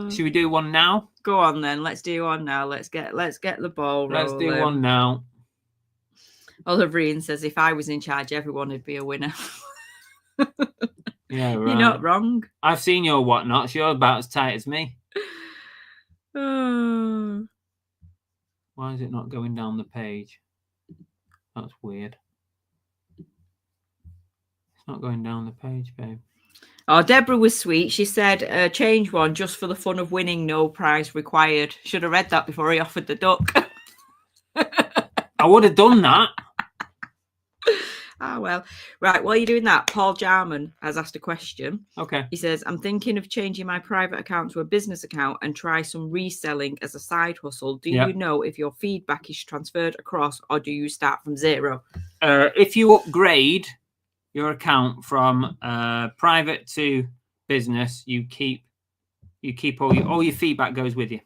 Should we do one now? Go on then. Let's do one now. Let's get the ball rolling. Let's do one now. Oliver says if I was in charge, everyone would be a winner. Yeah, right. You're not wrong. I've seen your whatnots. You're about as tight as me. Why is it not going down the page? That's weird. It's not going down the page, babe. Oh, Deborah was sweet. She said, change one just for the fun of winning, no prize required. Should have read that before he offered the duck. I would have done that. Ah, well. Right, while you're doing that, Paul Jarman has asked a question. Okay. He says, I'm thinking of changing my private account to a business account and try some reselling as a side hustle. Do you know if your feedback is transferred across or do you start from zero? If you upgrade your account from private to business, you keep all your feedback goes with you.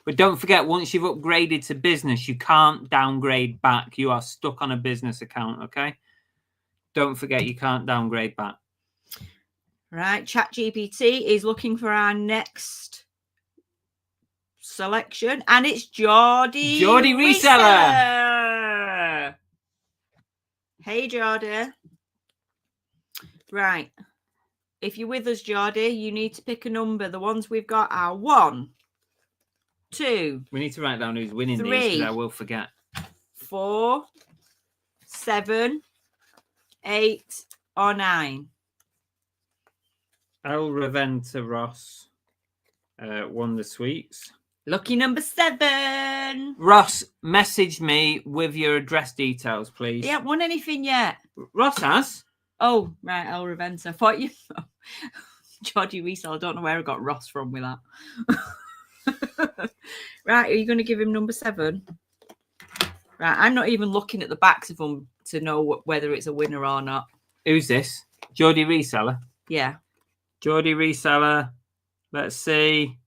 But don't forget, once you've upgraded to business, you can't downgrade back. You are stuck on a business account, okay? Don't forget, you can't downgrade back. Right, ChatGPT is looking for our next selection, and it's Geordie Reseller. Hey, Geordie. Right. If you're with us, Geordie, you need to pick a number. The ones we've got are 1, 2. We need to write down who's winning 3, these because I will forget. 4, 7, 8, or 9. El Raventa Ross won the sweets. Lucky number 7. Ross, message me with your address details, please. He hasn't won anything yet. Ross has. Oh, right, El Raventa. Geordie Reseller. I don't know where I got Ross from with that. Right, are you going to give him number 7? Right, I'm not even looking at the backs of them to know whether it's a winner or not. Who's this? Geordie Reseller. Yeah. Geordie Reseller. Let's see.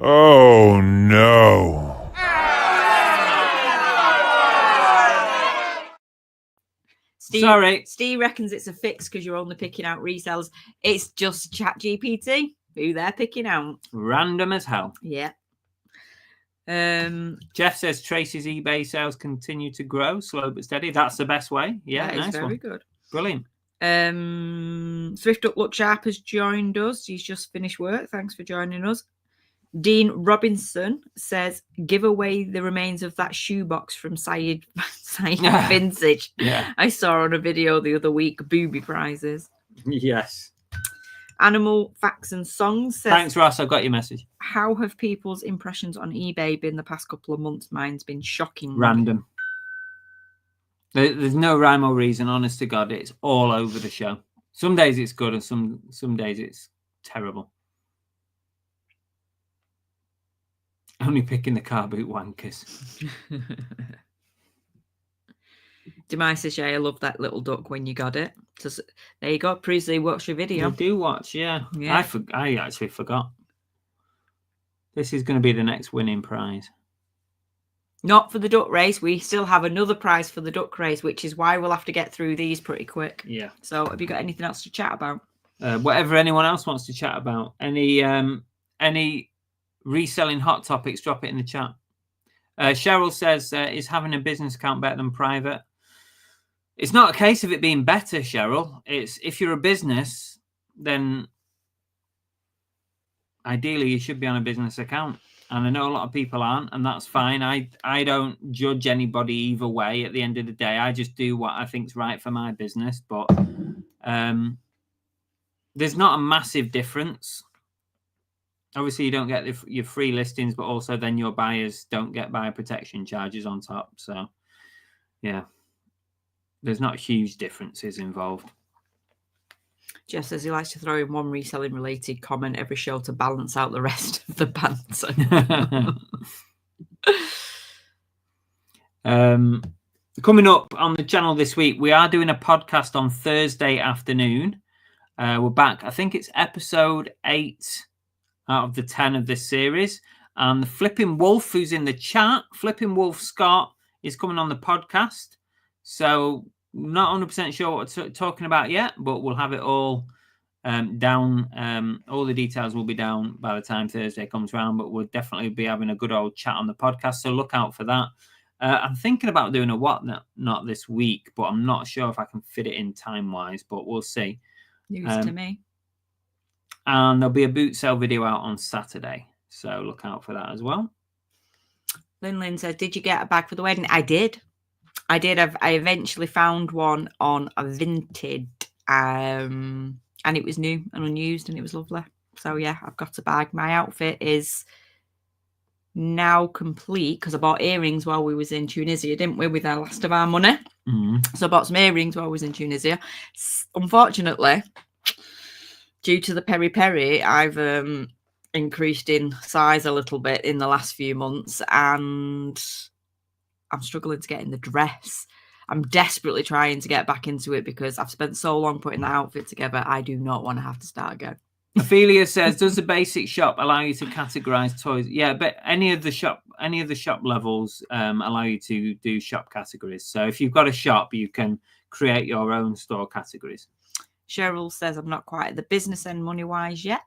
Oh no. Sorry. Steve reckons it's a fix because you're only picking out resellers. It's just ChatGPT who they're picking out. Random as hell. Yeah. Jeff says Tracy's eBay sales continue to grow, slow but steady. That's the best way. Yeah, that is nice very one. good. Brilliant. Thrift Up Look Sharp has joined us. He's just finished work. Thanks for joining us. Dean Robinson says, give away the remains of that shoebox from Syed Vintage. Yeah. I saw on a video the other week, booby prizes. Yes. Animal Facts and Songs says, Thanks, Ross. I got your message. how have people's impressions on eBay been the past couple of months? Mine's been shocking. Random. There's no rhyme or reason, honest to God. It's all over the show. Some days it's good and some days it's terrible. Only picking the car boot wankers. Demai says, yeah, I love that little duck when you got it. So, there you go. Priestley, watch your video. You do watch, yeah. Yeah. I actually forgot. This is going to be the next winning prize. Not for the duck race. We still have another prize for the duck race, which is why we'll have to get through these pretty quick. Yeah. So have you got anything else to chat about? Whatever anyone else wants to chat about. Any reselling hot topics, drop it in the chat. Cheryl says, is having a business account better than private? It's not a case of it being better, Cheryl. It's if you're a business, then ideally you should be on a business account. And I know a lot of people aren't, and that's fine. I don't judge anybody either way at the end of the day. I just do what I think's right for my business. But there's not a massive difference. Obviously, you don't get your free listings, but also then your buyers don't get buyer protection charges on top. So, yeah, there's not huge differences involved. Jeff says he likes to throw in one reselling related comment every show to balance out the rest of the banter. Coming up on the channel this week, we are doing a podcast on Thursday afternoon. We're back. I think it's episode 8 out of the 10 of this series. And the Flipping Wolf, who's in the chat, Flipping Wolf Scott, is coming on the podcast. So not 100% sure what we're talking about yet, but we'll have it all down. All the details will be down by the time Thursday comes around, but we'll definitely be having a good old chat on the podcast. So look out for that. I'm thinking about doing a whatnot this week, but I'm not sure if I can fit it in time-wise, but we'll see. News to me. And there'll be a boot sale video out on Saturday. So look out for that as well. Lynn says, did you get a bag for the wedding? I did. I eventually found one on a Vinted. And it was new and unused and it was lovely. So yeah, I've got a bag. My outfit is now complete because I bought earrings while we was in Tunisia, didn't we, with our last of our money? So I bought some earrings while I was in Tunisia. Unfortunately, due to the peri-peri, I've increased in size a little bit in the last few months and I'm struggling to get in the dress. I'm desperately trying to get back into it because I've spent so long putting that outfit together. I do not want to have to start again. Ophelia says, does the basic shop allow you to categorize toys? Yeah, but any of the shop levels allow you to do shop categories. So if you've got a shop, you can create your own store categories. Cheryl says, I'm not quite at the business end money-wise yet.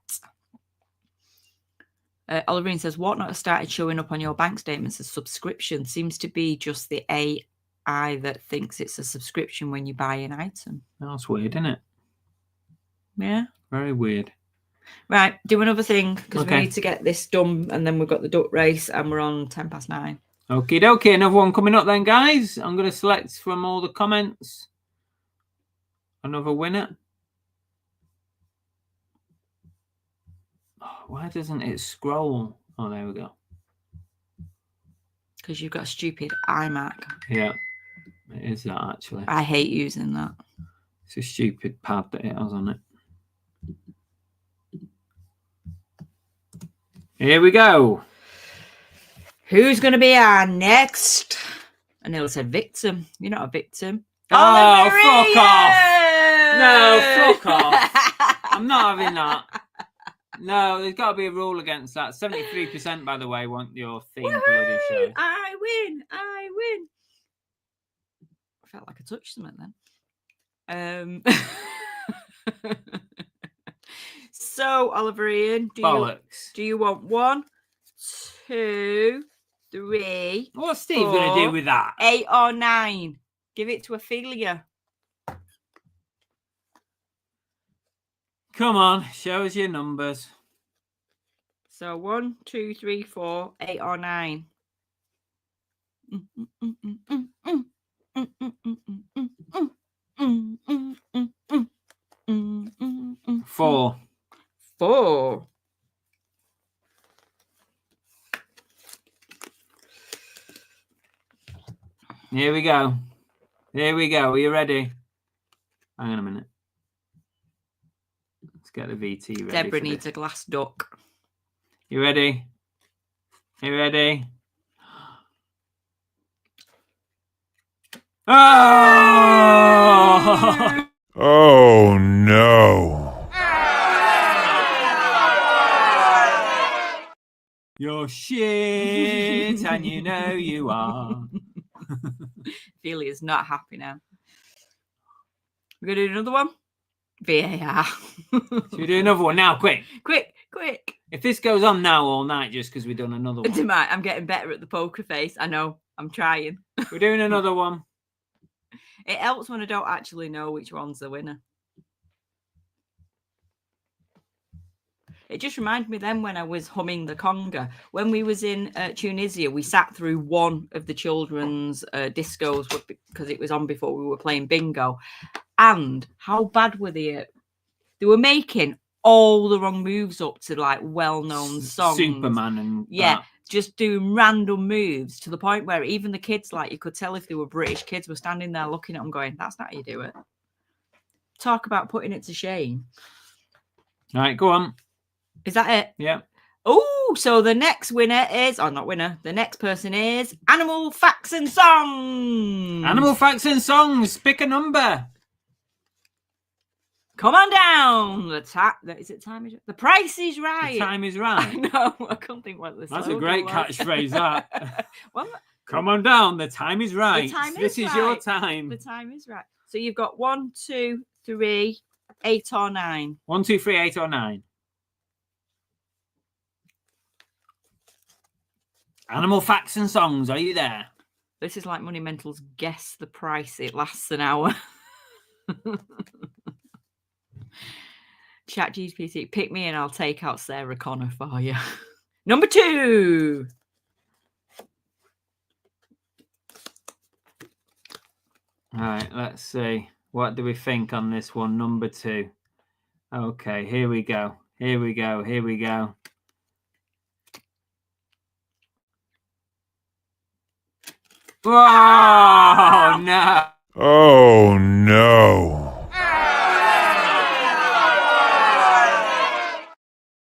Oliverine says, Whatnot has started showing up on your bank statements as subscription. Seems to be just the AI that thinks it's a subscription when you buy an item. That's weird, isn't it? Yeah. Very weird. Right, do another thing because Okay. we need to get this done and then we've got the duck race and we're on 9:10. Okie dokie, another one coming up then, guys. I'm going to select from all the comments another winner. Oh, why doesn't it scroll? Oh, there we go. Because you've got a stupid iMac. Yeah, it is that actually. I hate using that. It's a stupid pad that it has on it. Here we go. Who's going to be our next? And Neil said victim. You're not a victim. Oh, fuck off. No, fuck off. I'm not having that. No, there's got to be a rule against that. 73%, by the way, want your theme bloody show. I win. I win. I felt like I touched something then. So, Oliver Ian, Bollocks. do you want 1, 2, 3, What's Steve going to do with that? 8 or 9? Give it to Ophelia. Come on, show us your numbers. So 1, 2, 3, 4, 8 or 9. 4. 4. Here we go. Here we go. Are you ready? Hang on a minute. Let's get the VT ready. Deborah needs a glass duck. You ready? You ready? Oh! Oh no. You're shit, and you know you are. Ophelia is not happy now. We're going to do another one? VAR. Should we do another one now? Quick. Quick. If this goes on now all night just because we've done another one. I'm getting better at the poker face. I know. I'm trying. We're doing another one. It helps when I don't actually know which one's the winner. It just reminded me then when I was humming the conga. When we was in Tunisia, we sat through one of the children's discos because it was on before we were playing bingo. And how bad were they at? They were making all the wrong moves up to like well-known songs. Superman and that. Just doing random moves to the point where even the kids, like you could tell if they were British kids, were standing there looking at them going, that's not how you do it. Talk about putting it to shame. All right, go on. Is that it? Yeah. Oh, so the next winner is, not winner, the next person is Animal Facts and Songs. Animal Facts and Songs. Pick a number. Come on down. The price is right. The time is right. No, I can't think what this is. That's a great catchphrase, that. Well, come on down. The time is right. This is your time. The time is right. So you've got 1, 2, 3, 8 or 9. 1, 2, 3, 8 or 9. Animal Facts and Songs. Are you there? This is like Money Mental's Guess the Price. It lasts an hour. Chat GPT, pick me and I'll take out Sarah Connor for you. Number 2. All right, let's see. What do we think on this one? Number 2. Okay, here we go. Here we go. Here we go. Oh, no. Oh no.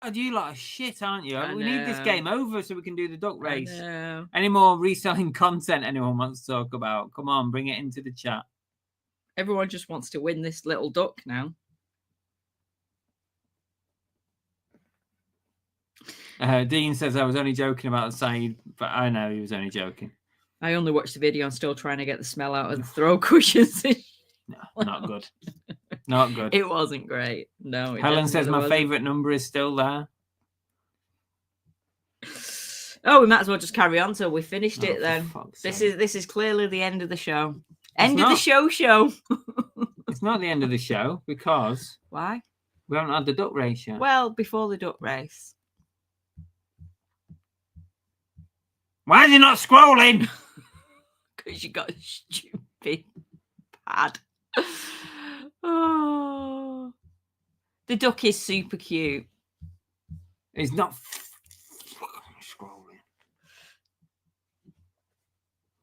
God, you lot of shit, aren't you? We need this game over so we can do the duck race. Any more reselling content anyone wants to talk about? Come on, bring it into the chat. Everyone just wants to win this little duck now. Dean says I was only joking about the side, but I know he was only joking. I only watched the video. I'm still trying to get the smell out of the throw cushions. No, not good. Not good. It wasn't great. No. Helen says my favourite number is still there. Oh, we might as well just carry on till we finished it then. This is clearly the end of the show. End of the show. It's not the end of the show because why? We haven't had the duck race yet. Well, before the duck race. Why is he not scrolling? Because you got a stupid pad. Oh, the duck is super cute. He's not scrolling.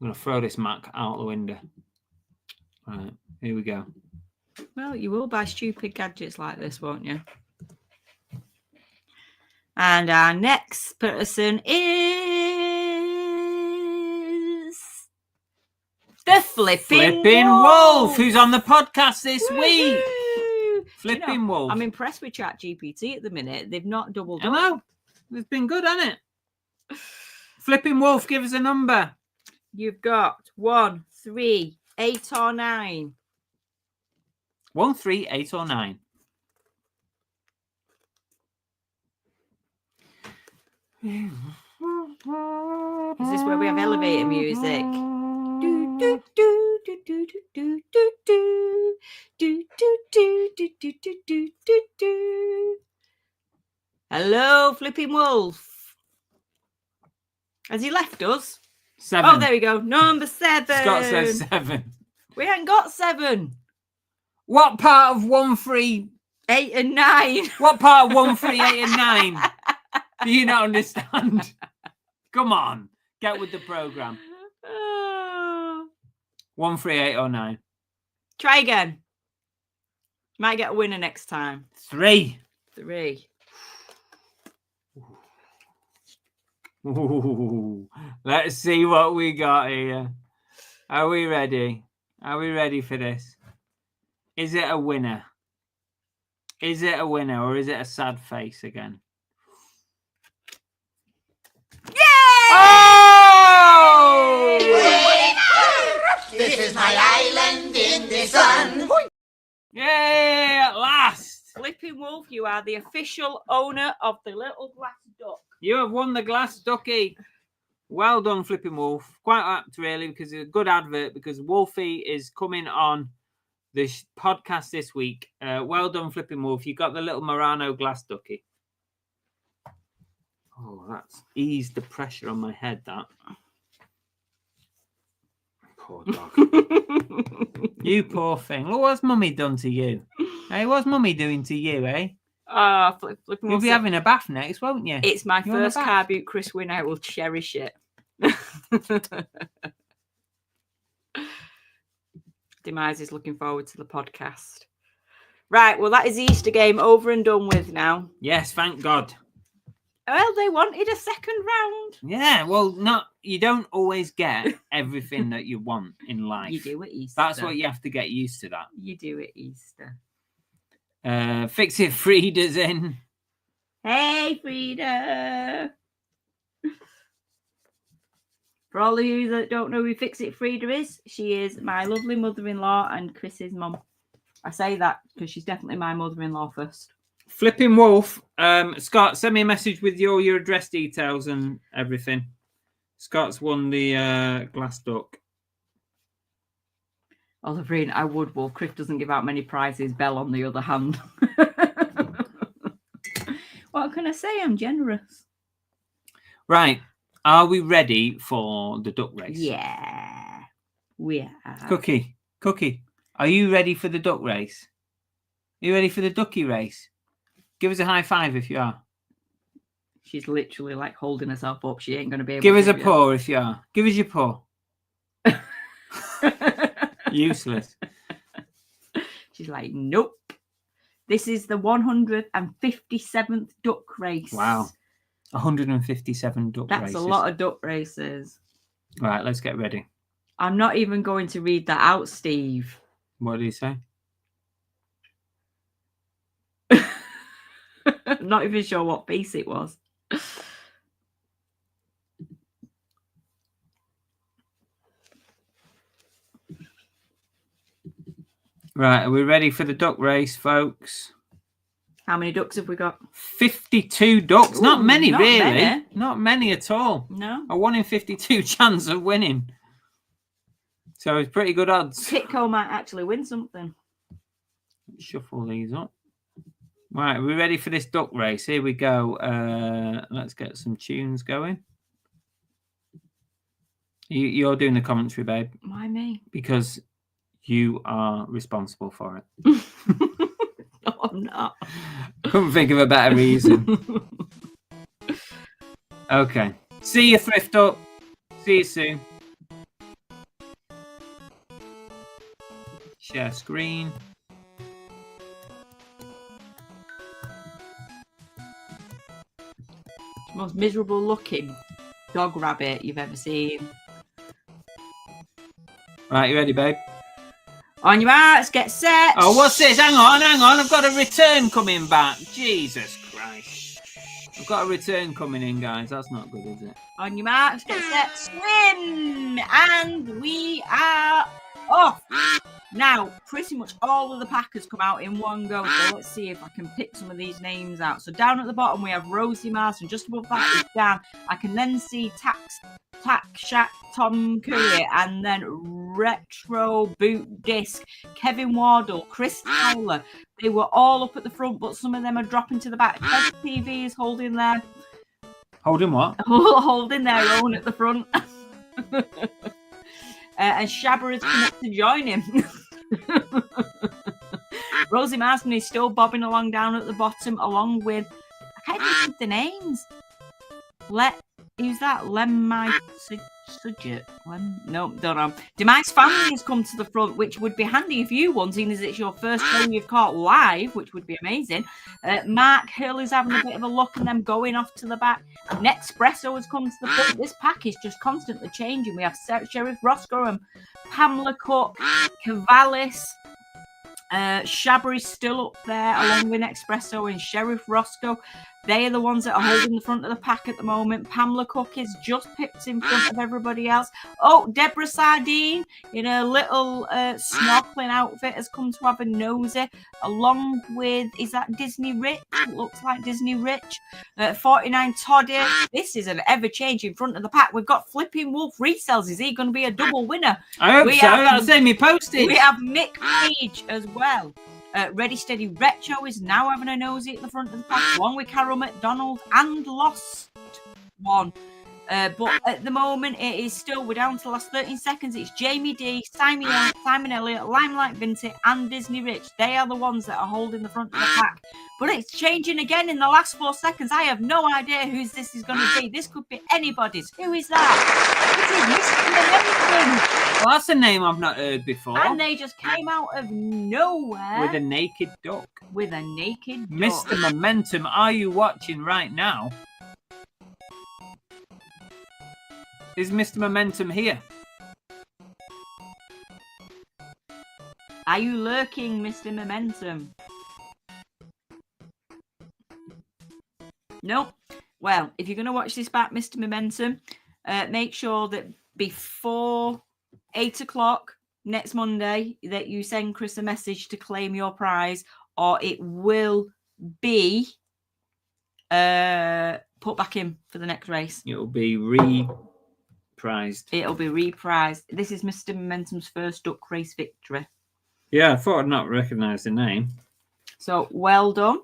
going to throw this Mac out the window. Right, here we go. Well, you will buy stupid gadgets like this, won't you? And our next person is the Flipping Wolf, who's on the podcast this week. Woo-hoo! Flipping Wolf. I'm impressed with ChatGPT at the minute. They've not doubled I up. know. It's been good, hasn't it? Flipping Wolf, give us a number. You've got 1, 3, 8, or 9. 1, 3, 8, or 9. Is this where we have elevator music? Do, do, do, do, do, do, do, do, do, do, do, do, do, do, do, do, do. Hello, Flipping Wolf. Has he left us? 7. Oh, there we go. Number 7. Scott says 7. We haven't got 7. What part of 1, 3? 8 and 9. What part of 1, 3, 8, and 9? Do you not understand? Come on, get with the program. 1, 3, 8, or 9. Try again. Might get a winner next time. 3. 3. Ooh, let's see what we got here. Are we ready? Are we ready for this? Is it a winner? Is it a winner or is it a sad face again? Yay! Oh! This is my island in the sun. Yay! At last! Flipping Wolf, you are the official owner of the little glass duck. You have won the glass ducky. Well done, Flipping Wolf. Quite apt, really, because it's a good advert, because Wolfie is coming on the podcast this week. Well done, Flipping Wolf. You got the little Murano glass ducky. Oh, that's eased the pressure on my head, that. Poor dog. You poor thing. Look, what's Mummy done to you? Hey, what's Mummy doing to you, eh? Flipping You'll Wolf. be having a bath next, won't you? It's my You want a first bath? car boot Chris win. I will cherish it. Demise is looking forward to the podcast. Right, well, that is the Easter game over and done with now. Yes, thank God. Well, they wanted a second round. Yeah, well, you don't always get everything that you want in life. You do at Easter. That's what you have to get used to, that. You do at Easter. Fix It Frida's in. Hey, Frida. For all of you that don't know who Fix It Frida is, she is my lovely mother-in-law and Chris's mum. I say that because she's definitely my mother-in-law first. Flipping Wolf. Scott, send me a message with your address details and everything. Scott's won the glass duck. Oliverine, I would, Wolf. Chris doesn't give out many prizes. Belle, on the other hand. What can I say? I'm generous. Right. Are we ready for the duck race? Yeah. We are. Cookie, are you ready for the duck race? Are you ready for the ducky race? Give us a high five if you are. She's literally like holding herself up. She ain't going to be able Give to. us a paw if you are. Give us your paw. Useless. She's like, nope. This is the 157th duck race. Wow. 157 duck That's races. a lot of duck races. Right, let's get ready. I'm not even going to read that out, Steve. What did he say? I'm not even sure what piece it was. Right, are we ready for the duck race, folks? How many ducks have we got? 52 ducks. Ooh, not many, not really. many. Not many at all. No. A 1 in 52 chance of winning. So it's pretty good odds. Pitco might actually win something. Shuffle these up. Right, are we ready for this duck race? Here we go. Let's get some tunes going. You're doing the commentary, babe. Why me? Because you are responsible for it. No, I'm not. Couldn't think of a better reason. Okay. See you, Thrift Up. See you soon. Share screen. Most miserable looking dog rabbit you've ever seen. Right, you ready, babe? On your marks, get set. Oh, what's this? Hang on. I've got a return coming back. Jesus Christ. I've got a return coming in, guys. That's not good, is it? On your marks, get set, swim! And we are off. Now, pretty much all of the packers come out in one go. So let's see if I can pick some of these names out. So down at the bottom, we have Rosie Marston. Just above that is Dan. I can then see Tack Shack, Tom Curry, and then Retro Boot Disc, Kevin Wardle, Chris Tyler. They were all up at the front, but some of them are dropping to the back. TV is holding their... Holding what? Holding their own at the front. And Shabba has come up to join him. Rosie Marston is still bobbing along down at the bottom, along with... I can't even think the names. Who's that? No, don't know. Demise Family has come to the front, which would be handy if you won, seeing as it's your first show you've caught live, which would be amazing. Mark Hill is having a bit of a look and then going off to the back. Nexpresso has come to the front. This pack is just constantly changing. We have Sheriff Roscoe and Pamela Cook, Cavallis. Shabba is still up there along with Nexpresso and Sheriff Roscoe. They are the ones that are holding the front of the pack at the moment. Pamela Cook is just pipped in front of everybody else. Oh, Deborah Sardine in a little snorkeling outfit has come to have a nosy, along with, is that Disney Rich? It looks like Disney Rich. 49 Toddy. This is an ever-changing front of the pack. We've got Flipping Wolf Resells. Is he going to be a double winner? I hope so. That's Amy Postage. We have Mick Page as well. Ready Steady Retro is now having a nosy at the front of the pack, along with Carol McDonald and Lost One. But at the moment, it is still, we're down to the last 13 seconds. It's Jamie D, Simon Elliott, Limelight Vinted, and Disney Rich. They are the ones that are holding the front of the pack. But it's changing again in the last 4 seconds. I have no idea whose this is going to be. This could be anybody's. Who is that? This is Mr. Momentum. Well, that's a name I've not heard before. And they just came out of nowhere. With a naked duck. With a naked duck. Mr. Momentum, are you watching right now? Is Mr. Momentum here? Are you lurking, Mr. Momentum? Nope. Well, if you're going to watch this back, Mr. Momentum, make sure that before 8 o'clock next Monday that you send Chris a message to claim your prize, or it will be put back in for the next race. It'll be reprised. It'll be reprised. This is Mr. Momentum's first duck race victory. Yeah, I thought I'd not recognise the name. So, well done.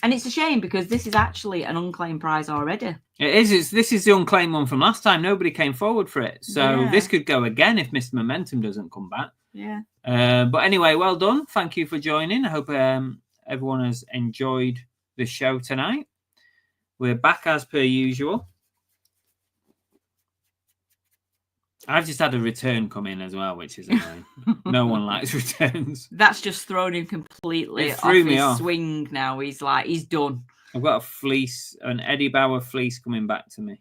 And it's a shame because this is actually an unclaimed prize already. It is. This is the unclaimed one from last time. Nobody came forward for it. So this could go again if Mr. Momentum doesn't come back. Yeah. But anyway, well done. Thank you for joining. I hope everyone has enjoyed the show tonight. We're back as per usual. I've just had a return come in as well, which is annoying. No one likes returns. That's just thrown him completely off his swing now. He's done. I've got a fleece, an Eddie Bauer fleece coming back to me.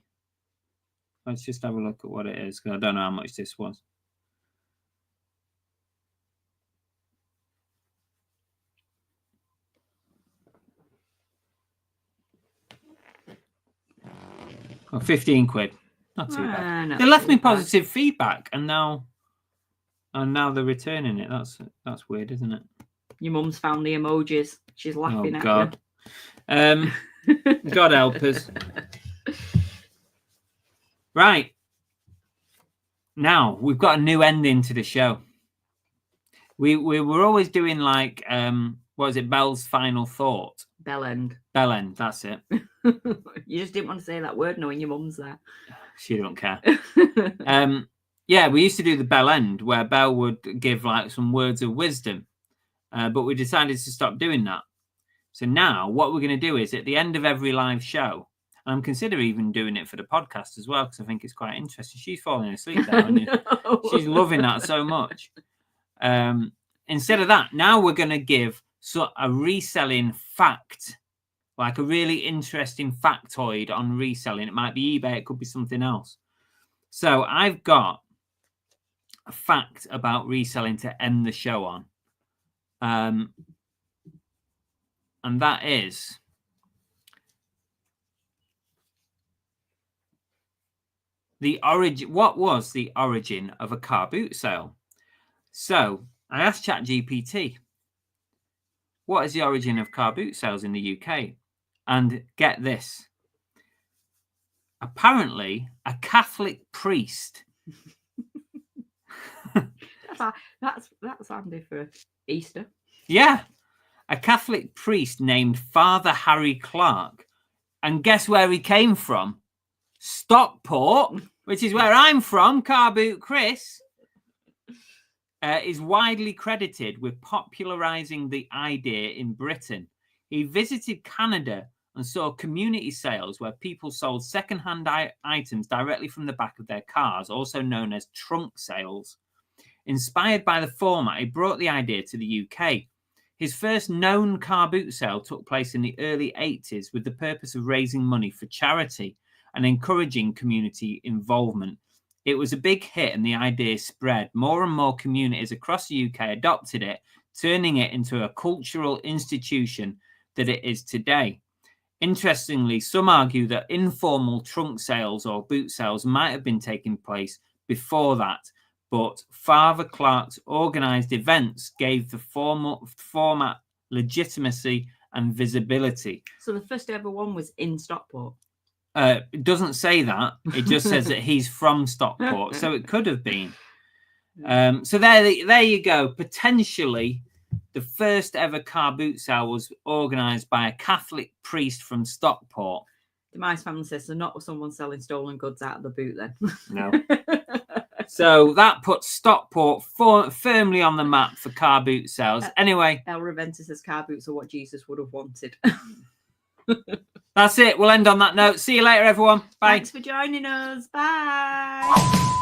Let's just have a look at what it is, because I don't know how much this was. Oh, 15 quid. Not too bad. They left me positive feedback, and now they're returning it. That's weird, isn't it? Your mum's found the emojis. She's laughing at God. God help us. Right. Now we've got a new ending to the show. We were always doing like what is it? Belle's final thought. Bell end. Bell end. That's it. You just didn't want to say that word knowing your mum's there. She don't care. Yeah, we used to do the bell end where Belle would give like some words of wisdom, but we decided to stop doing that. So now what we're going to do is at the end of every live show, and I'm considering even doing it for the podcast as well because I think it's quite interesting. She's falling asleep there, aren't you? She's loving that so much. Instead of that, now we're going to give a reselling fact, like a really interesting factoid on reselling. It might be eBay, it could be something else. So I've got a fact about reselling to end the show on. And that is the origin. What was the origin of a car boot sale? So I asked ChatGPT, what is the origin of car boot sales in the UK? And get this. Apparently, a Catholic priest. That's handy for Easter. Yeah. A Catholic priest named Father Harry Clark. And guess where he came from? Stockport, which is where I'm from, Car Boot Chris, is widely credited with popularising the idea in Britain. He visited Canada and saw community sales where people sold second-hand items directly from the back of their cars, also known as trunk sales. Inspired by the format, he brought the idea to the UK. His first known car boot sale took place in the early 80s with the purpose of raising money for charity and encouraging community involvement. It was a big hit and the idea spread. More and more communities across the UK adopted it, turning it into a cultural institution that it is today. Interestingly, some argue that informal trunk sales or boot sales might have been taking place before that, but Father Clark's organised events gave the format legitimacy and visibility. So the first ever one was in Stockport? It doesn't say that. It just says that he's from Stockport, so it could have been. So there you go. Potentially, the first ever car boot sale was organised by a Catholic priest from Stockport. Demise family says, so not someone selling stolen goods out of the boot then. No. So that puts Stockport firmly on the map for car boot sales. Anyway. El Reventa says car boots are what Jesus would have wanted. That's it. We'll end on that note. See you later, everyone. Bye. Thanks for joining us. Bye.